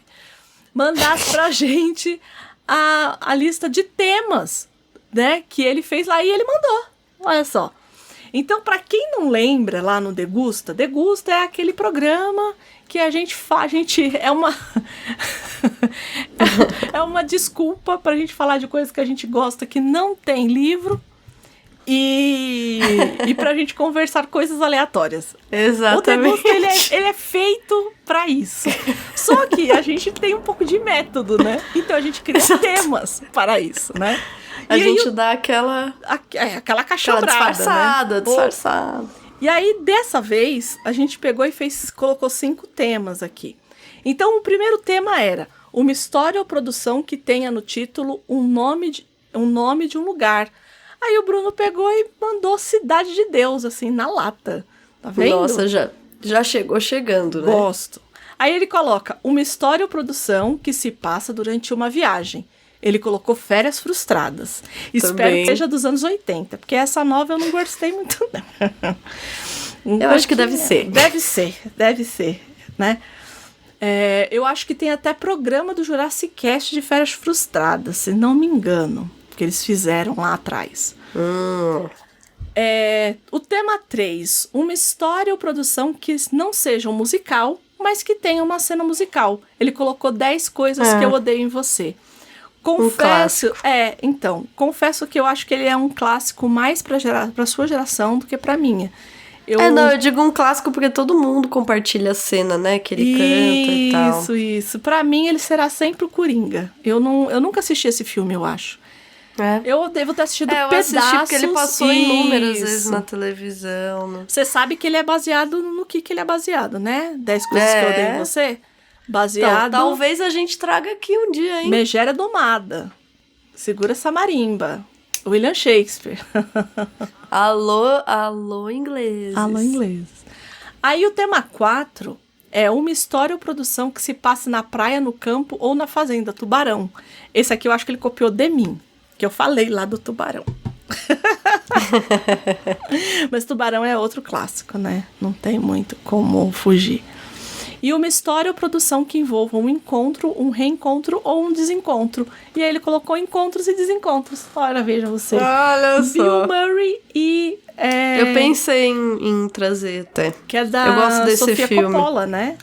mandasse pra gente a lista de temas, né, que ele fez lá e ele mandou. Olha só. Então, pra quem não lembra, lá no Degusta é aquele programa que a gente faz, é uma é uma desculpa pra gente falar de coisas que a gente gosta que não tem livro e pra gente conversar coisas aleatórias. Exatamente. O Degusta, ele é feito pra isso. Só que a gente tem um pouco de método, né? Então a gente cria temas para isso, né? A E gente aí, dá aquela aquela cachobrada, disfarçada, né? disfarçada. E aí, dessa vez, a gente pegou e colocou 5 temas aqui. Então, o primeiro tema era uma história ou produção que tenha no título um nome de um lugar. Aí o Bruno pegou e mandou Cidade de Deus, assim, na lata. Tá vendo? Nossa, já chegou chegando, né? Gosto. Aí ele coloca uma história ou produção que se passa durante uma viagem. Ele colocou Férias Frustradas. Espero que seja dos anos 80, porque essa nova eu não gostei muito, não. Eu acho que deve ser. Deve ser, né? Eu acho que tem até programa do Jurassic Cast de Férias Frustradas, se não me engano, que eles fizeram lá atrás. O tema 3, uma história ou produção que não seja um musical, mas que tenha uma cena musical. Ele colocou 10 coisas que eu odeio em você. Confesso que eu acho que ele é um clássico mais pra sua geração do que pra minha. Eu digo um clássico porque todo mundo compartilha a cena, né, que ele canta e tal. Isso. Pra mim, ele será sempre o Coringa. Eu nunca assisti esse filme, eu acho. Eu devo ter assistido pedaços. Eu assisti porque ele passou inúmeras vezes na televisão. Né? Você sabe que ele é baseado no que ele é baseado, né? 10 coisas que eu odeio em você. Baseado... Então, talvez a gente traga aqui um dia, hein? Megera Domada. Segura essa marimba. William Shakespeare. Alô, ingleses. Alô, ingleses. Aí o tema 4 é uma história ou produção que se passe na praia, no campo ou na fazenda. Tubarão. Esse aqui eu acho que ele copiou de mim, que eu falei lá do Tubarão. Mas Tubarão é outro clássico, né? Não tem muito como fugir. E uma história ou produção que envolva um encontro, um reencontro ou um desencontro. E aí ele colocou encontros e desencontros. Olha, veja você. Olha só. Bill Murray e... Eu pensei em trazer até. Que é da eu gosto desse Sofia filme. Coppola, né?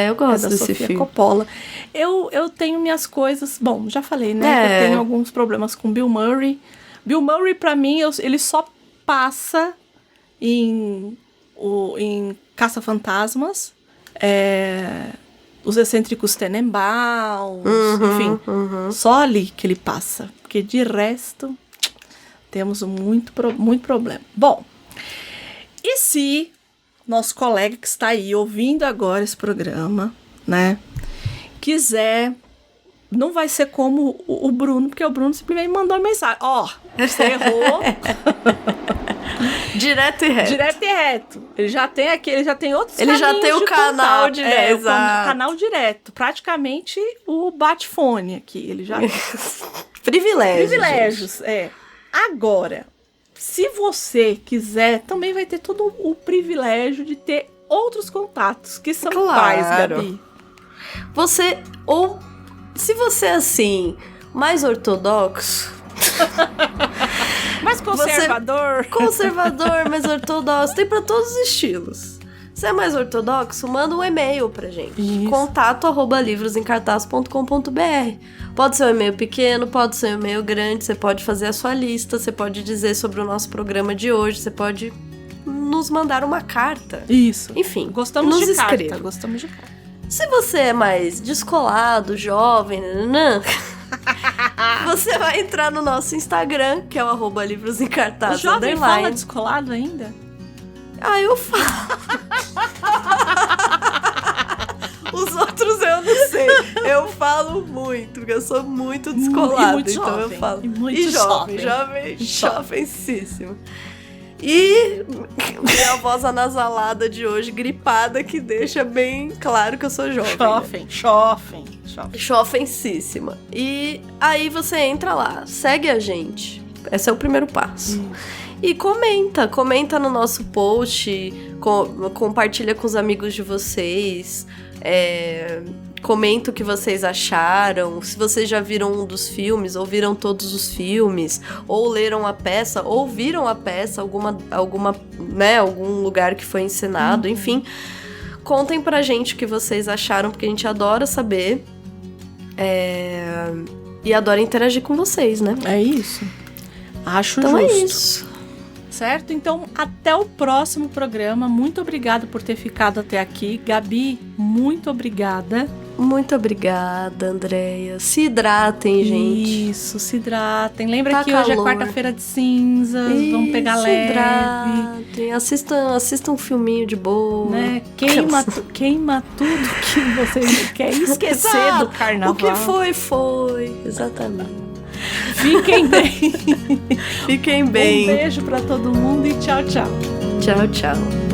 Eu gosto desse Sofia filme. Coppola. Eu tenho minhas coisas... Bom, já falei, né? Que eu tenho alguns problemas com Bill Murray. Bill Murray, pra mim, ele só passa em Caça-Fantasmas, Os Excêntricos Tenenbaums, enfim. Só ali que ele passa. Porque de resto, temos muito problema. Bom, e se nosso colega que está aí ouvindo agora esse programa, né, quiser... Não vai ser como o Bruno, porque o Bruno simplesmente mandou uma mensagem. Você errou. Direto e reto. Ele já tem outros Ele já tem o canal direto. O canal direto. Praticamente o bate-fone aqui. Ele já... Privilégios, Agora, se você quiser, também vai ter todo o privilégio de ter outros contatos, que são quais, Gabi? Se você é assim, mais ortodoxo... mais conservador. Conservador, mais ortodoxo. Tem pra todos os estilos. Se é mais ortodoxo, manda um e-mail pra gente. contato@livrosemcartaz.com.br. Pode ser um e-mail pequeno, pode ser um e-mail grande. Você pode fazer a sua lista, você pode dizer sobre o nosso programa de hoje, você pode nos mandar uma carta. Isso. Enfim, gostamos de escreva. carta. Gostamos de carta. Se você é mais descolado, jovem, você vai entrar no nosso Instagram, que é o @livrosemcartaz_. O jovem fala descolado ainda? Eu falo. Os outros eu não sei. Eu falo muito, porque eu sou muito descolada. E muito então jovem. eu falo. E muito jovem, jovemcíssimo. E minha voz anasalada de hoje, gripada, que deixa bem claro que eu sou jovem. Jovemcíssima. E aí você entra lá, segue a gente. Esse é o primeiro passo. E comenta no nosso post, compartilha com os amigos de vocês, comenta o que vocês acharam, se vocês já viram um dos filmes, ou viram todos os filmes, ou leram a peça, ou viram a peça, algum lugar que foi encenado, enfim. Contem pra gente o que vocês acharam, porque a gente adora saber e adora interagir com vocês, né? É isso. Acho então justo. É isso. Certo? Então, até o próximo programa. Muito obrigada por ter ficado até aqui. Gabi, muito obrigada. Muito obrigada, Andréia. Se hidratem, gente. Isso, se hidratem. Lembra Tá que hoje é calor. quarta-feira de cinzas. Vamos pegar leve. Hidratem. Assistam um filminho de boa. Né? Queima tudo que você quer esquecer do carnaval. O que foi. Exatamente. Fiquem bem. Fiquem bem. Um beijo pra todo mundo e tchau, tchau. Tchau, tchau.